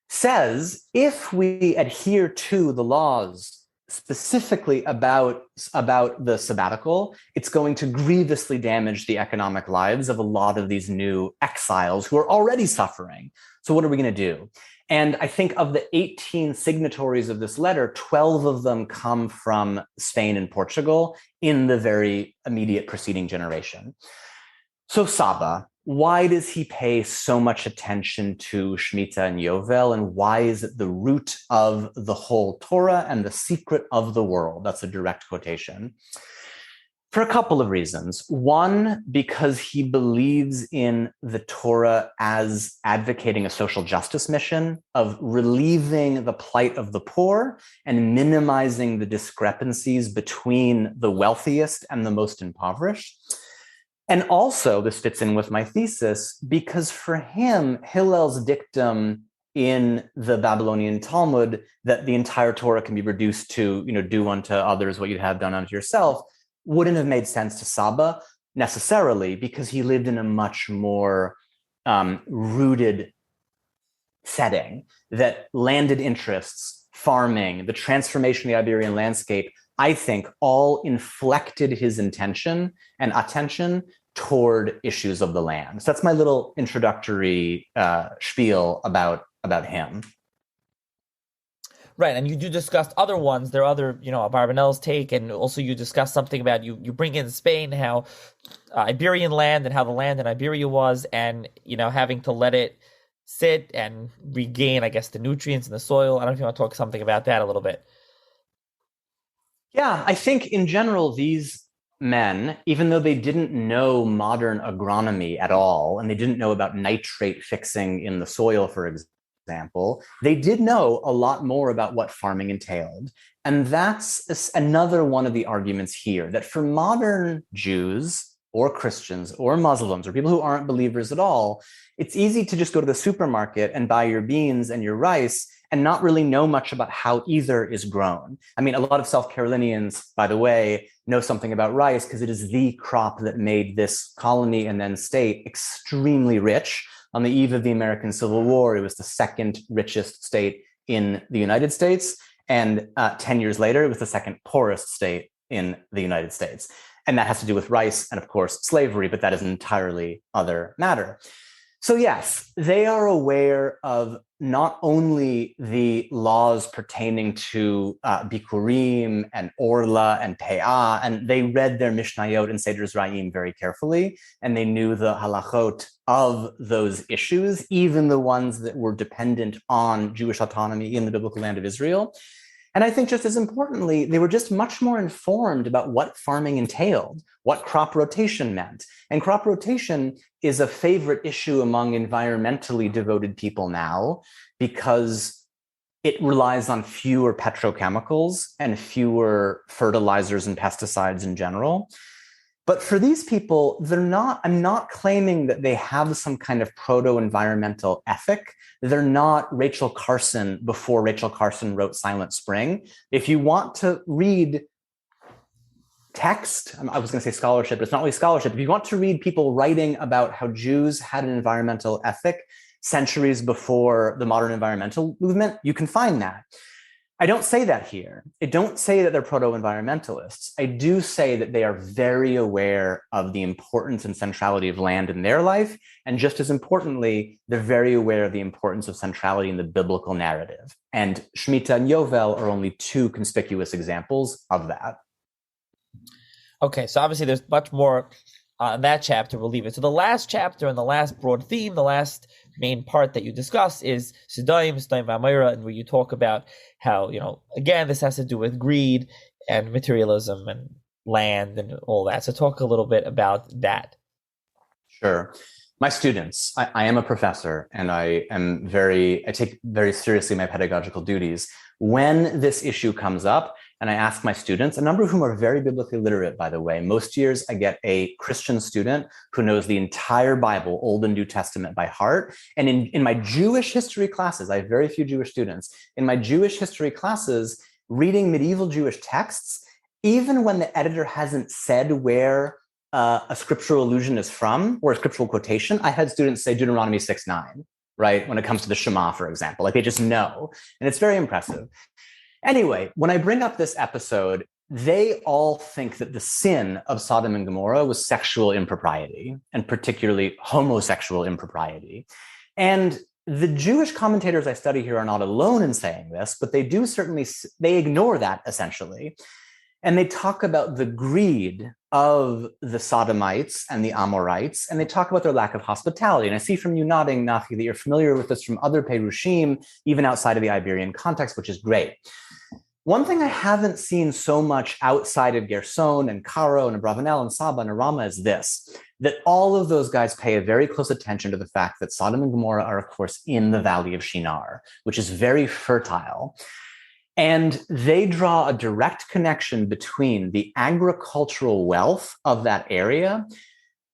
says, if we adhere to the laws specifically about the sabbatical, it's going to grievously damage the economic lives of a lot of these new exiles who are already suffering. So what are we going to do? And I think of the 18 signatories of this letter, 12 of them come from Spain and Portugal in the very immediate preceding generation. So Saba, why does he pay so much attention to Shemitah and Yovel, and why is it the root of the whole Torah and the secret of the world? That's a direct quotation. For a couple of reasons. One, because he believes in the Torah as advocating a social justice mission of relieving the plight of the poor and minimizing the discrepancies between the wealthiest and the most impoverished. And also, this fits in with my thesis, because for him, Hillel's dictum, in the Babylonian Talmud that the entire Torah can be reduced to, do unto others what you have done unto yourself, wouldn't have made sense to Saba necessarily, because he lived in a much more rooted setting that landed interests, farming, the transformation of the Iberian landscape, I think all inflected his intention and attention toward issues of the land. So that's my little introductory spiel about him. Right, and you do discuss other ones. There are other, Abarbanel's take, and also you discuss something about you bring in Spain, how Iberian land and how the land in Iberia was, and having to let it sit and regain, I guess, the nutrients in the soil. I don't know if you want to talk something about that a little bit. Yeah, I think in general, these men, even though they didn't know modern agronomy at all, and they didn't know about nitrate fixing in the soil, for example, they did know a lot more about what farming entailed. And that's another one of the arguments here, that for modern Jews or Christians or Muslims or people who aren't believers at all, it's easy to just go to the supermarket and buy your beans and your rice and not really know much about how either is grown. I mean, a lot of South Carolinians, by the way, know something about rice because it is the crop that made this colony and then state extremely rich. On the eve of the American Civil War, it was the second richest state in the United States. And 10 years later, it was the second poorest state in the United States. And that has to do with rice and, of course, slavery, but that is an entirely other matter. So yes, they are aware of not only the laws pertaining to Bikurim and Orla and Pe'ah, and they read their Mishnayot and Seder Zra'im very carefully, and they knew the halachot of those issues, even the ones that were dependent on Jewish autonomy in the biblical land of Israel. And I think just as importantly, they were just much more informed about what farming entailed, what crop rotation meant. And crop rotation is a favorite issue among environmentally devoted people now because it relies on fewer petrochemicals and fewer fertilizers and pesticides in general. But for these people, I'm not claiming that they have some kind of proto-environmental ethic. They're not Rachel Carson before Rachel Carson wrote Silent Spring. If you want to read text, I was going to say scholarship, but it's not really scholarship. If you want to read people writing about how Jews had an environmental ethic centuries before the modern environmental movement, you can find that. I don't say that here. I don't say that they're proto-environmentalists. I do say that they are very aware of the importance and centrality of land in their life. And just as importantly, they're very aware of the importance of centrality in the biblical narrative. And Shemittah and Yovel are only two conspicuous examples of that. Okay, so obviously there's much more in that chapter. We'll leave it. So the last chapter and the last broad theme, the last main part that you discuss is Sidaim V'Amira, and where you talk about how, again, this has to do with greed and materialism and land and all that. So talk a little bit about that. Sure. My students, I am a professor, and I take very seriously my pedagogical duties. When this issue comes up, and I ask my students, a number of whom are very biblically literate, by the way. Most years I get a Christian student who knows the entire Bible, Old and New Testament, by heart. And in my Jewish history classes, I have very few Jewish students. In my Jewish history classes, reading medieval Jewish texts, even when the editor hasn't said where a scriptural allusion is from, or a scriptural quotation, I had students say Deuteronomy 6:9, right? When it comes to the Shema, for example, like they just know. And it's very impressive. Anyway, when I bring up this episode, they all think that the sin of Sodom and Gomorrah was sexual impropriety, and particularly homosexual impropriety. And the Jewish commentators I study here are not alone in saying this, but they ignore that essentially. And they talk about the greed of the Sodomites and the Amorites, and they talk about their lack of hospitality. And I see from you nodding, Nachi, that you're familiar with this from other Perushim, even outside of the Iberian context, which is great. One thing I haven't seen so much outside of Gerson and Caro and Abarbanel and Saba and Arama is this, that all of those guys pay a very close attention to the fact that Sodom and Gomorrah are, of course, in the Valley of Shinar, which is very fertile. And they draw a direct connection between the agricultural wealth of that area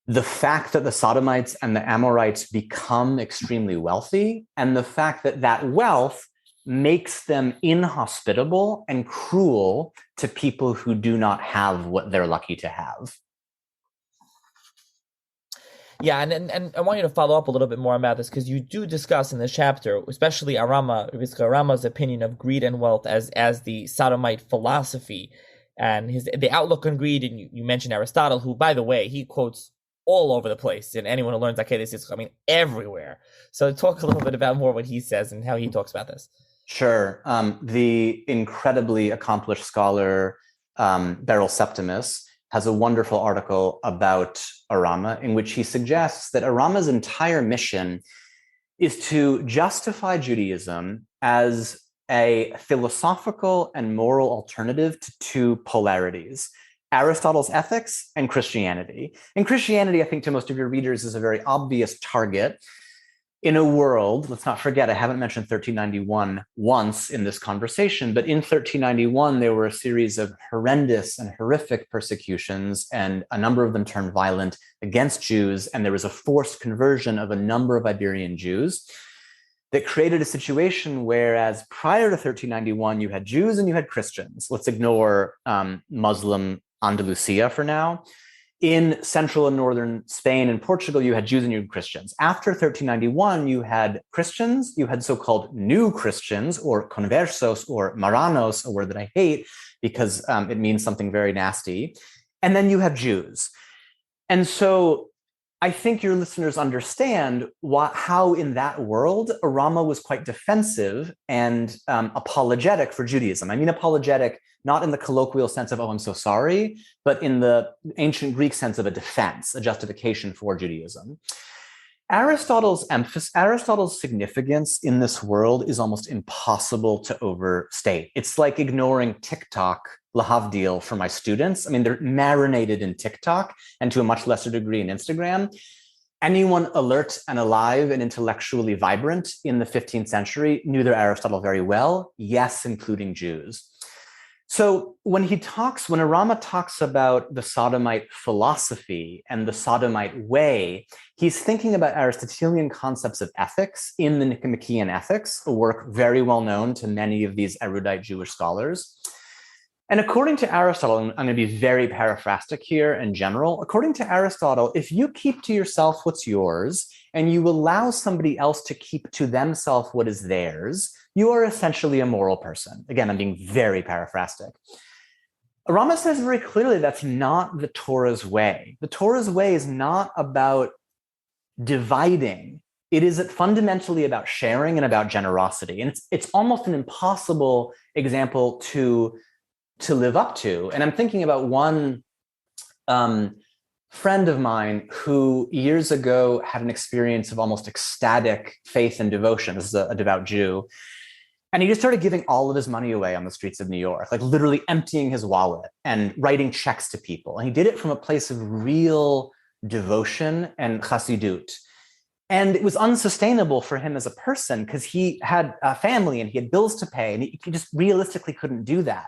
the fact that the Sodomites and the Amorites become extremely wealthy, and the fact that that wealth makes them inhospitable and cruel to people who do not have what they're lucky to have. Yeah, and I want you to follow up a little bit more about this, because you do discuss in this chapter, especially Rav Yitzchak Arama's opinion of greed and wealth as the Sodomite philosophy and the outlook on greed. And you mentioned Aristotle, who, by the way, he quotes all over the place. And anyone who learns Akedas Yitzchak, I mean, everywhere. So talk a little bit about more what he says and how he talks about this. Sure. The incredibly accomplished scholar Beryl Septimus has a wonderful article about Arama in which he suggests that Arama's entire mission is to justify Judaism as a philosophical and moral alternative to two polarities: Aristotle's ethics and Christianity. And Christianity, I think, to most of your readers, is a very obvious target in a world. Let's not forget, I haven't mentioned 1391 once in this conversation, but in 1391, there were a series of horrendous and horrific persecutions, and a number of them turned violent against Jews. And there was a forced conversion of a number of Iberian Jews that created a situation whereas prior to 1391, you had Jews and you had Christians. Let's ignore Muslim Andalusia for now. In central and northern Spain and Portugal, you had Jews and you had Christians. After 1391, you had Christians, you had so-called new Christians, or conversos, or marranos, a word that I hate because it means something very nasty. And then you have Jews. And so I think your listeners understand how in that world, Arama was quite defensive and apologetic for Judaism. I mean apologetic not in the colloquial sense of, oh, I'm so sorry, but in the ancient Greek sense of a defense, a justification for Judaism. Aristotle's significance in this world is almost impossible to overstate. It's like ignoring TikTok, lahavdil, for my students. I mean, they're marinated in TikTok and to a much lesser degree in Instagram. Anyone alert and alive and intellectually vibrant in the 15th century knew their Aristotle very well, yes, including Jews. So when Arama talks about the Sodomite philosophy and the Sodomite way, he's thinking about Aristotelian concepts of ethics in the Nicomachean Ethics, a work very well known to many of these erudite Jewish scholars. And according to Aristotle, and I'm going to be very paraphrastic here in general, according to Aristotle, if you keep to yourself what's yours and you allow somebody else to keep to themselves what is theirs, you are essentially a moral person. Again, I'm being very paraphrastic. Arama says very clearly that's not the Torah's way. The Torah's way is not about dividing. It is fundamentally about sharing and about generosity. And it's almost an impossible example to live up to. And I'm thinking about one friend of mine who years ago had an experience of almost ecstatic faith and devotion. This is a devout Jew. And he just started giving all of his money away on the streets of New York, like literally emptying his wallet and writing checks to people. And he did it from a place of real devotion and chassidut. And it was unsustainable for him as a person because he had a family and he had bills to pay, and he just realistically couldn't do that.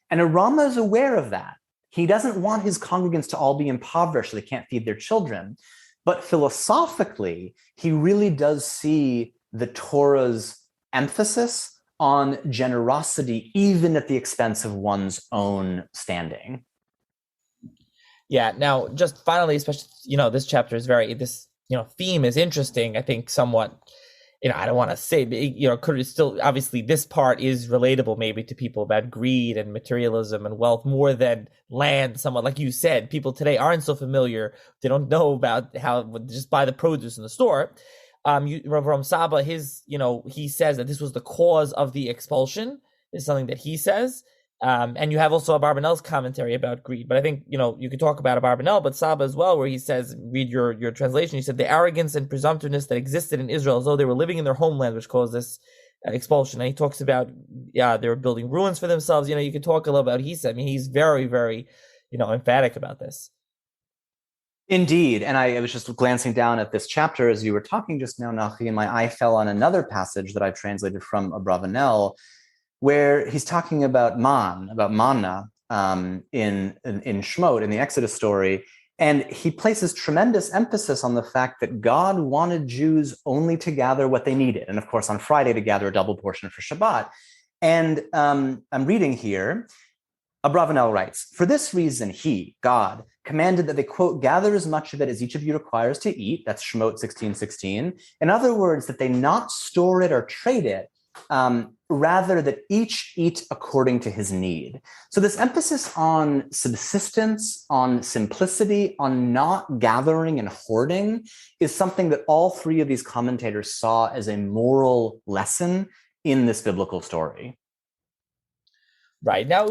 And Arama is aware of that. He doesn't want his congregants to all be impoverished so they can't feed their children. But philosophically, he really does see the Torah's emphasis on generosity, even at the expense of one's own standing. Yeah. Now, just finally, especially, this chapter is theme is interesting. I think somewhat, I don't want to say, could still, obviously this part is relatable maybe to people about greed and materialism and wealth more than land. Somewhat like you said, people today aren't so familiar. They don't know about how just buy the produce in the store. Rav Avraham Saba, he says that this was the cause of the expulsion, is something that he says. And you have also Abarbanel's commentary about greed. But I think, you could talk about Abarbanel, but Saba as well, where he says, read your translation. He said, the arrogance and presumptiveness that existed in Israel as though they were living in their homeland, which caused this expulsion. And he talks about, they were building ruins for themselves. You could talk a little about, he's very, very, emphatic about this. Indeed. And I was just glancing down at this chapter as you were talking just now, Nachi, and my eye fell on another passage that I've translated from Abarbanel, where he's talking about manna, in Shemot, in the Exodus story. And he places tremendous emphasis on the fact that God wanted Jews only to gather what they needed. And of course, on Friday to gather a double portion for Shabbat. And I'm reading here, Abarbanel writes, for this reason, he, God, commanded that they, quote, gather as much of it as each of you requires to eat. That's Shemot 16:16. In other words, that they not store it or trade it, rather that each eat according to his need. So this emphasis on subsistence, on simplicity, on not gathering and hoarding is something that all three of these commentators saw as a moral lesson in this biblical story. Right. Now,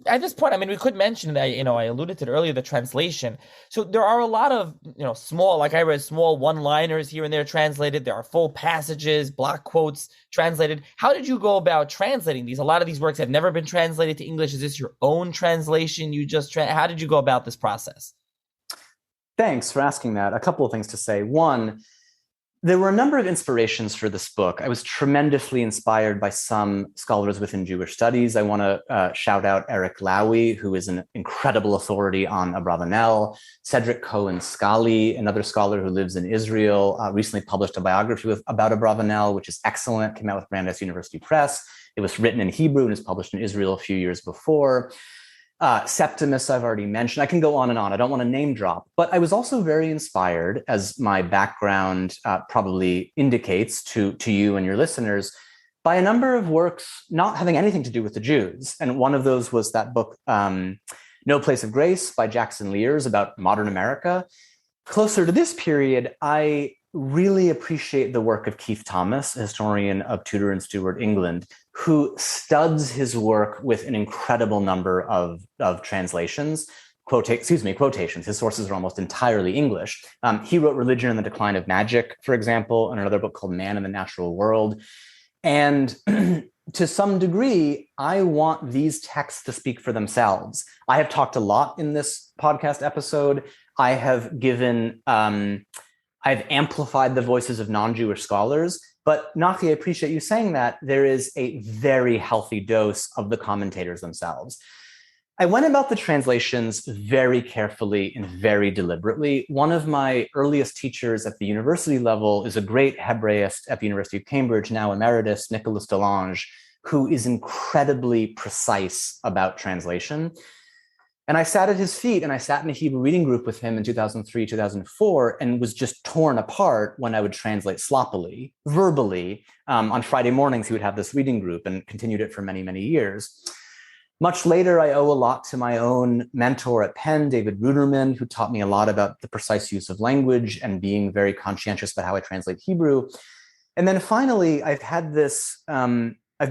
at this point, I mean, we could mention that, I alluded to it earlier, the translation. So there are a lot of, small, like I read, small one-liners here and there translated. There are full passages, block quotes translated. How did you go about translating these? A lot of these works have never been translated to English. Is this your own translation? How did you go about this process? Thanks for asking that. A couple of things to say. One, there were a number of inspirations for this book. I was tremendously inspired by some scholars within Jewish studies. I want to shout out Eric Lowy, who is an incredible authority on Abarbanel. Cedric Cohen-Scally, another scholar who lives in Israel, recently published a biography about Abarbanel, which is excellent, came out with Brandeis University Press. It was written in Hebrew and was published in Israel a few years before. Septimus, I've already mentioned. I can go on and on. I don't want to name drop, but I was also very inspired, as my background probably indicates to you and your listeners, by a number of works not having anything to do with the Jews. And one of those was that book, No Place of Grace by Jackson Lears about modern America. Closer to this period, I really appreciate the work of Keith Thomas, a historian of Tudor and Stuart England, who studs his work with an incredible number of translations, quotations. His sources are almost entirely English. He wrote Religion and the Decline of Magic, for example, and another book called Man in the Natural World. And to some degree, I want these texts to speak for themselves. I have talked a lot in this podcast episode. I have I've amplified the voices of non-Jewish scholars, but Nachi, I appreciate you saying that. There is a very healthy dose of the commentators themselves. I went about the translations very carefully and very deliberately. One of my earliest teachers at the university level is a great Hebraist at the University of Cambridge, now emeritus, Nicholas Delange, who is incredibly precise about translation. And I sat at his feet and I sat in a Hebrew reading group with him in 2003, 2004, and was just torn apart when I would translate sloppily, verbally. On Friday mornings, he would have this reading group and continued it for many, many years. Much later, I owe a lot to my own mentor at Penn, David Ruderman, who taught me a lot about the precise use of language and being very conscientious about how I translate Hebrew. And then finally, I've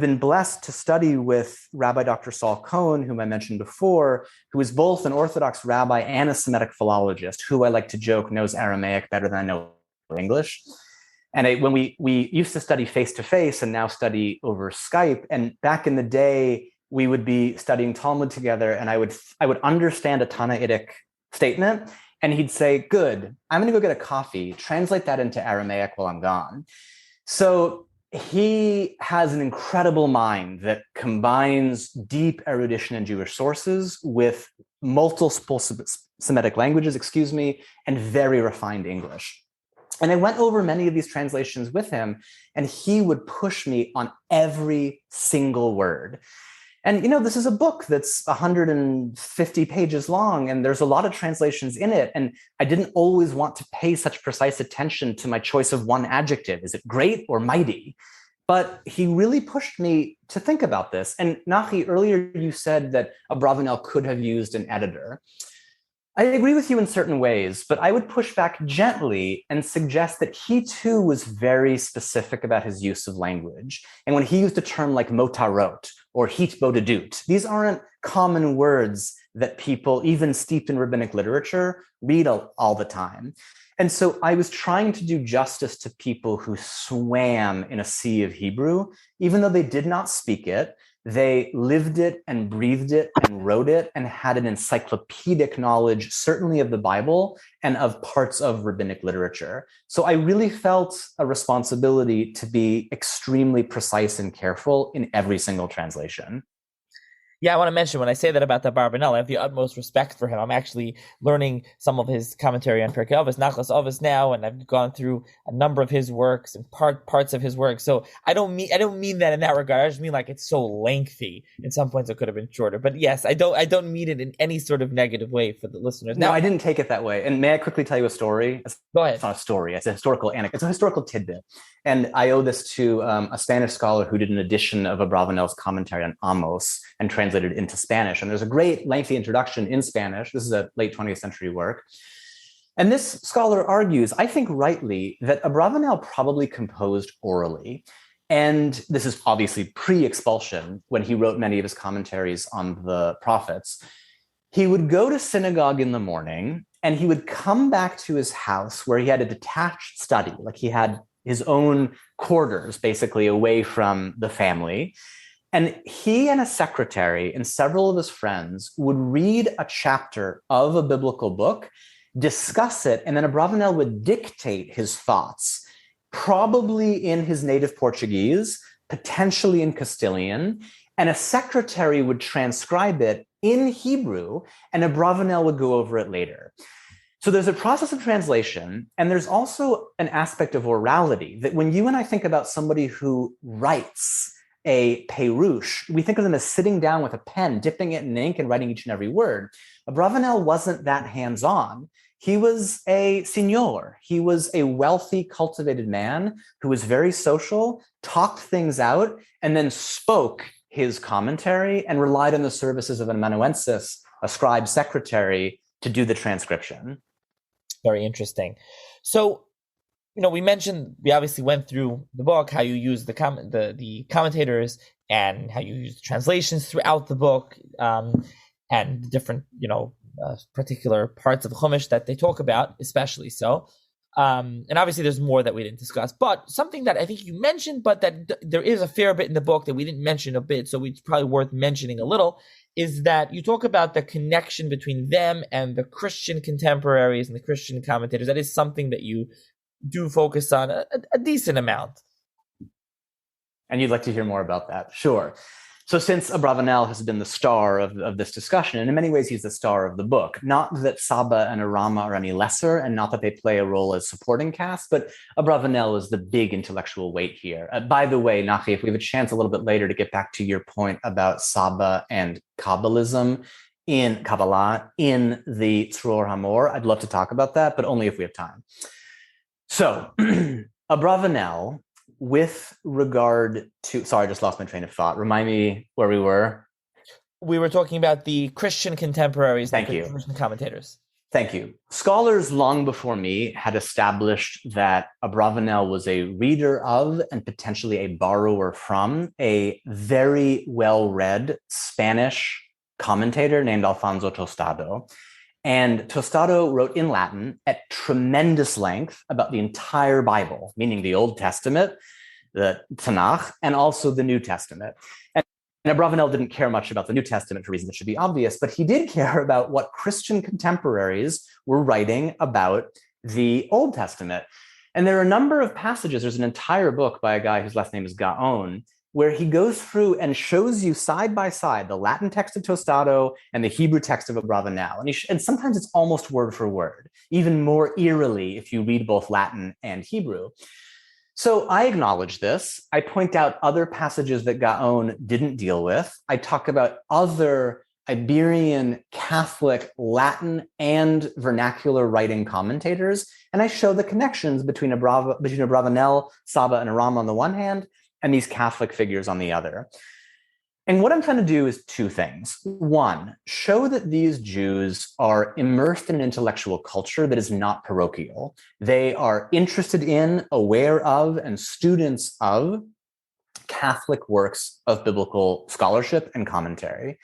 been blessed to study with Rabbi Dr. Saul Cohen, whom I mentioned before, who is both an Orthodox rabbi and a Semitic philologist, who I like to joke knows Aramaic better than I know English. And when we used to study face-to-face and now study over Skype, and back in the day, we would be studying Talmud together, and I would understand a Tannaitic statement, and he'd say, good, I'm going to go get a coffee, translate that into Aramaic while I'm gone. So he has an incredible mind that combines deep erudition in Jewish sources with multiple Semitic languages, and very refined English. And I went over many of these translations with him, and he would push me on every single word. And, this is a book that's 150 pages long, and there's a lot of translations in it. And I didn't always want to pay such precise attention to my choice of one adjective. Is it great or mighty? But he really pushed me to think about this. And Nachi, earlier you said that Abarbanel could have used an editor. I agree with you in certain ways, but I would push back gently and suggest that he too was very specific about his use of language. And when he used a term like motarot or hitbodedut, these aren't common words that people, even steeped in rabbinic literature, read all the time. And so I was trying to do justice to people who swam in a sea of Hebrew, even though they did not speak it. They lived it and breathed it and wrote it and had an encyclopedic knowledge, certainly of the Bible and of parts of rabbinic literature. So I really felt a responsibility to be extremely precise and careful in every single translation. Yeah, I want to mention when I say that about the Abarbanel, I have the utmost respect for him. I'm actually learning some of his commentary on Pirkei Avos, Nachlas Avos now, and I've gone through a number of his works and parts of his work. So I don't mean that in that regard. I just mean like it's so lengthy. In some points, it could have been shorter. But yes, I don't mean it in any sort of negative way for the listeners. No, I didn't take it that way. And may I quickly tell you a story? Go ahead. It's not a story. It's a historical anecdote. It's a historical tidbit. And I owe this to a Spanish scholar who did an edition of Abravanel's commentary on Amos and translated it into Spanish. And there's a great lengthy introduction in Spanish. This is a late 20th century work. And this scholar argues, I think rightly, that Abravanel probably composed orally. And this is obviously pre-expulsion when he wrote many of his commentaries on the prophets. He would go to synagogue in the morning and he would come back to his house where he had a detached study, like he had his own quarters basically away from the family. And he and a secretary and several of his friends would read a chapter of a biblical book, discuss it, and then Abravanel would dictate his thoughts, probably in his native Portuguese, potentially in Castilian, and a secretary would transcribe it in Hebrew, and Abravanel would go over it later. So there's a process of translation, and there's also an aspect of orality, that when you and I think about somebody who writes a perush, we think of them as sitting down with a pen, dipping it in ink and writing each and every word. Abravanel wasn't that hands-on. He was a señor. He was a wealthy, cultivated man who was very social, talked things out, and then spoke his commentary and relied on the services of an amanuensis, a scribe secretary, to do the transcription. Very interesting. So, we obviously went through the book, how you use the commentators and how you use the translations throughout the book, and different, particular parts of Chumash that they talk about, especially so. And obviously there's more that we didn't discuss, but something that I think you mentioned, but that there is a fair bit in the book that we didn't mention a bit, so it's probably worth mentioning a little, is that you talk about the connection between them and the Christian contemporaries and the Christian commentators. That is something that you do focus on a decent amount. And you'd like to hear more about that? Sure. So since Abravanel has been the star of this discussion, and in many ways he's the star of the book, not that Saba and Arama are any lesser, and not that they play a role as supporting cast, but Abravanel is the big intellectual weight here. By the way, Nachi, if we have a chance a little bit later to get back to your point about Saba and Kabbalism in Kabbalah, in the Tzeror Hamor, I'd love to talk about that, but only if we have time. So Abravanel, with regard to, sorry, I just lost my train of thought. Remind me where we were. We were talking about the Christian contemporaries, Thank the you. Christian commentators. Thank you. Scholars long before me had established that Abravanel was a reader of and potentially a borrower from a very well-read Spanish commentator named Alfonso Tostado. And Tostado wrote in Latin at tremendous length about the entire Bible, meaning the Old Testament, the Tanakh, and also the New Testament. And Abravanel didn't care much about the New Testament for reasons that should be obvious, but he did care about what Christian contemporaries were writing about the Old Testament. And there are a number of passages. There's an entire book by a guy whose last name is Gaon, where he goes through and shows you side by side the Latin text of Tostado and the Hebrew text of Abravanel. And sometimes it's almost word for word, even more eerily if you read both Latin and Hebrew. So I acknowledge this. I point out other passages that Gaon didn't deal with. I talk about other Iberian Catholic Latin and vernacular writing commentators, and I show the connections between Abravanel, Saba, and Arama on the one hand, and these Catholic figures on the other. And what I'm trying to do is two things. One, show that these Jews are immersed in an intellectual culture that is not parochial. They are interested in, aware of, and students of Catholic works of biblical scholarship and commentary.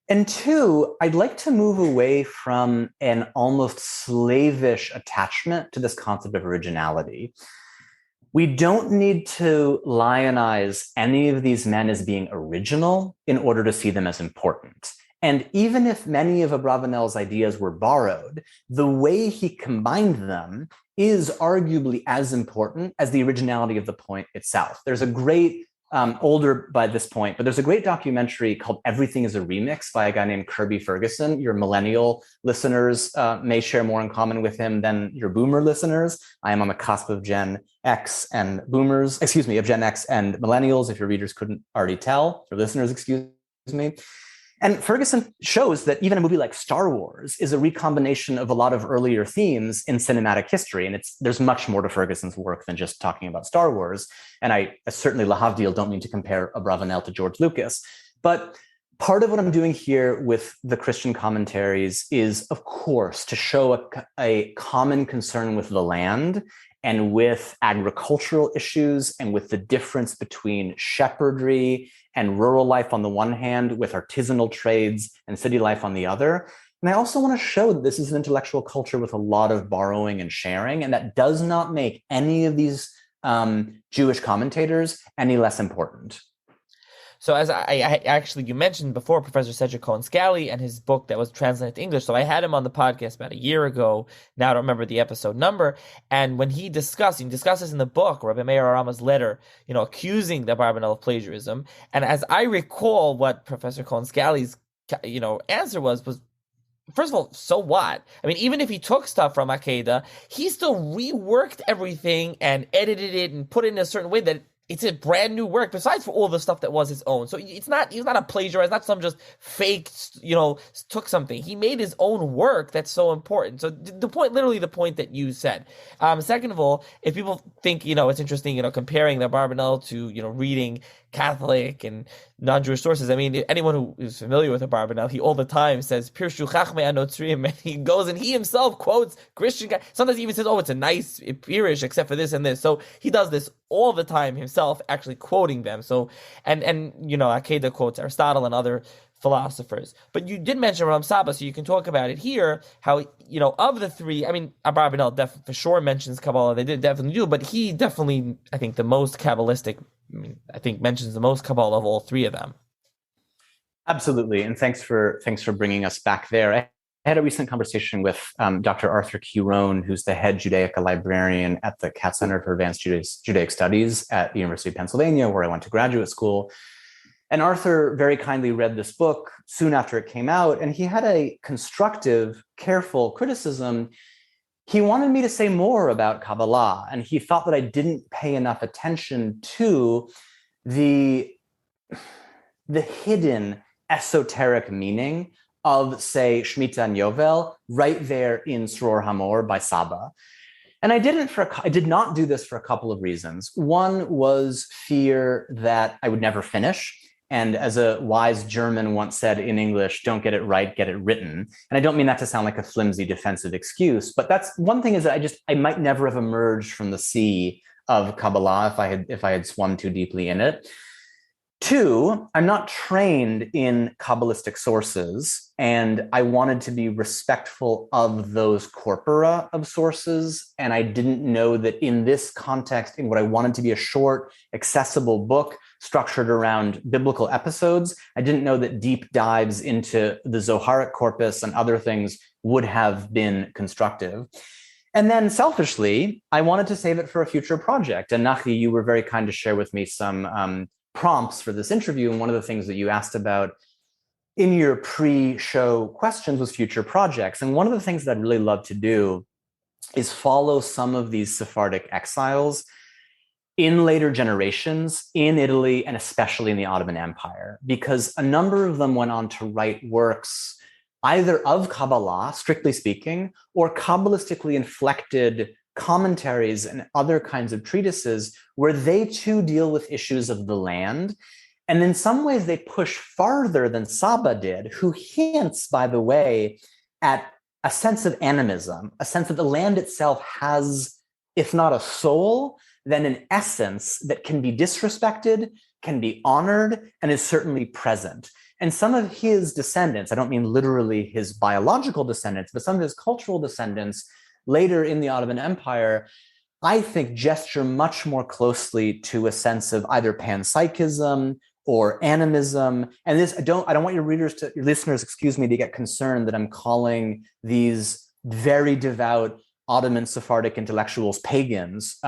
And two, I'd like to move away from an almost slavish attachment to this concept of originality. We don't need to lionize any of these men as being original in order to see them as important. And even if many of Abravanel's ideas were borrowed, the way he combined them is arguably as important as the originality of the point itself. There's a great older by this point, but there's a great documentary called Everything is a Remix by a guy named Kirby Ferguson. Your millennial listeners may share more in common with him than your boomer listeners. I am on the cusp of Gen X and boomers, of Gen X and millennials, if your readers couldn't already tell, your listeners, excuse me. And Ferguson shows that even a movie like Star Wars is a recombination of a lot of earlier themes in cinematic history. And there's much more to Ferguson's work than just talking about Star Wars. And I certainly, lahavdil, don't mean to compare Abarbanel to George Lucas. But part of what I'm doing here with the Christian commentaries is, of course, to show a common concern with the land and with agricultural issues and with the difference between shepherdry and rural life on the one hand, with artisanal trades and city life on the other. And I also want to show that this is an intellectual culture with a lot of borrowing and sharing, and that does not make any of these Jewish commentators any less important. So as you mentioned before, Professor Cedric Cohen-Scally and his book that was translated to English. So I had him on the podcast about a year ago. Now I don't remember the episode number. And when he discusses in the book, Rabbi Meir Arama's letter, accusing the Abarbanel of plagiarism. And as I recall, what Professor Cohen-Scally's, answer was, first of all, so what? I mean, even if he took stuff from Akedah, he still reworked everything and edited it and put it in a certain way that it's a brand new work, besides for all the stuff that was his own. So he's not a plagiarist, not some just fake, took something. He made his own work that's so important. So the point that you said. Second of all, if people think, it's interesting, comparing the Abarbanel to, reading Catholic and non-Jewish sources. I mean, anyone who is familiar with Abarbanel, he all the time says, Pirshu Chachmei Anotzrim, and he goes and he himself quotes Christian guys. Sometimes he even says, it's a nice Pirish except for this and this. So he does this all the time himself, actually quoting them. So, and Akedah quotes Aristotle and other philosophers. But you did mention Avraham Saba, so you can talk about it here, how, of the three, I mean, Abarbanel for sure mentions Kabbalah, they did definitely do, but he definitely, I think, the most Kabbalistic, mentions the most Kabbalah of all three of them. Absolutely, and thanks for bringing us back there. I had a recent conversation with Dr. Arthur Quiron, who's the head Judaica librarian at the Katz Center for Advanced Judaic Studies at the University of Pennsylvania, where I went to graduate school. And Arthur very kindly read this book soon after it came out, and he had a constructive, careful criticism. He wanted me to say more about Kabbalah, and he thought that I didn't pay enough attention to the hidden esoteric meaning of, say, Shemittah Yovel right there in Tzeror Hamor by Saba. And I did not do this for a couple of reasons. One was fear that I would never finish. And as a wise German once said in English, don't get it right, get it written. And I don't mean that to sound like a flimsy defensive excuse, but that's one thing, is that I might never have emerged from the sea of Kabbalah if I had swum too deeply in it. Two, I'm not trained in Kabbalistic sources, and I wanted to be respectful of those corpora of sources. And I didn't know that in this context, in what I wanted to be a short, accessible book structured around biblical episodes, I didn't know that deep dives into the Zoharic corpus and other things would have been constructive. And then selfishly, I wanted to save it for a future project. And Nachi, you were very kind to share with me some prompts for this interview. And one of the things that you asked about in your pre-show questions was future projects. And one of the things that I'd really love to do is follow some of these Sephardic exiles in later generations in Italy, and especially in the Ottoman Empire, because a number of them went on to write works either of Kabbalah, strictly speaking, or Kabbalistically inflected commentaries and other kinds of treatises where they too deal with issues of the land. And in some ways, they push farther than Saba did, who hints, by the way, at a sense of animism, a sense that the land itself has, if not a soul, then an essence that can be disrespected, can be honored, and is certainly present. And some of his descendants, I don't mean literally his biological descendants, but some of his cultural descendants later in the Ottoman Empire, I think gesture much more closely to a sense of either panpsychism or animism. And this, I don't want your listeners, to get concerned that I'm calling these very devout Ottoman Sephardic intellectuals pagans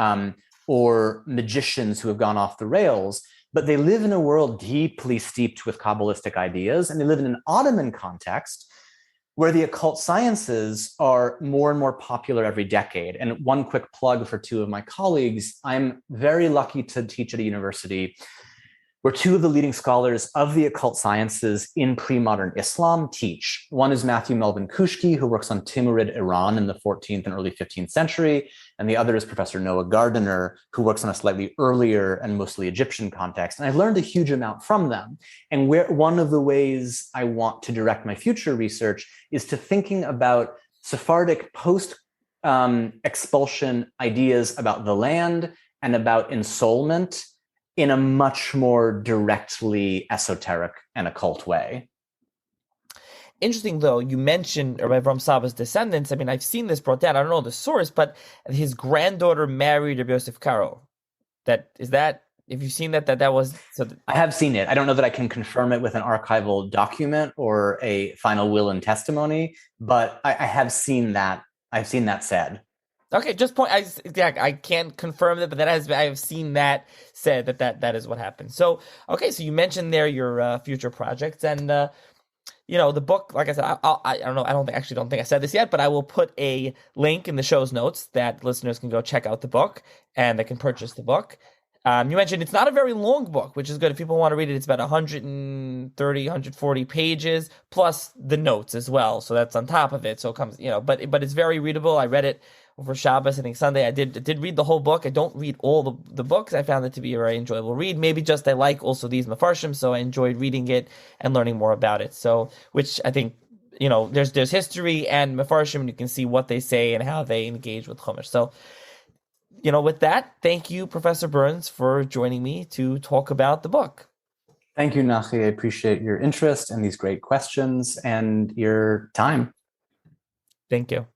or magicians who have gone off the rails. but they live in a world deeply steeped with Kabbalistic ideas, and they live in an Ottoman context where the occult sciences are more and more popular every decade. And one quick plug for two of my colleagues, I'm very lucky to teach at a university where two of the leading scholars of the occult sciences in pre-modern Islam teach. One is Matthew Melvin Kushki, who works on Timurid Iran in the 14th and early 15th century. And the other is Professor Noah Gardiner, who works on a slightly earlier and mostly Egyptian context. And I've learned a huge amount from them. And one of the ways I want to direct my future research is to thinking about Sephardic post-expulsion ideas about the land and about ensoulment in a much more directly esoteric and occult way. Interesting, though, you mentioned Rav Avraham Saba's descendants. I mean, I've seen this brought down. I don't know the source, but his granddaughter married Rabbi Yosef Karo. If you've seen that was... I have seen it. I don't know that I can confirm it with an archival document or a final will and testimony, but I have seen that. I've seen that said. Okay, just point. I can't confirm that, but I have seen that said that is what happened. So, okay, so you mentioned there your future projects, and the book. Like I said, I don't know. I don't think I said this yet, but I will put a link in the show's notes that listeners can go check out the book and they can purchase the book. You mentioned it's not a very long book, which is good if people want to read it. It's about 130, 140 pages plus the notes as well. So that's on top of it. So it comes, but it's very readable. I read it over Shabbos. I think Sunday I did read the whole book. I don't read all the books. I found it to be a very enjoyable read. Maybe just I like also these Mefarshim, so I enjoyed reading it and learning more about it. So, which I think, there's history and Mefarshim, and you can see what they say and how they engage with Chumash. So, with that, thank you, Professor Berns, for joining me to talk about the book. Thank you, Nachi. I appreciate your interest and these great questions and your time. Thank you.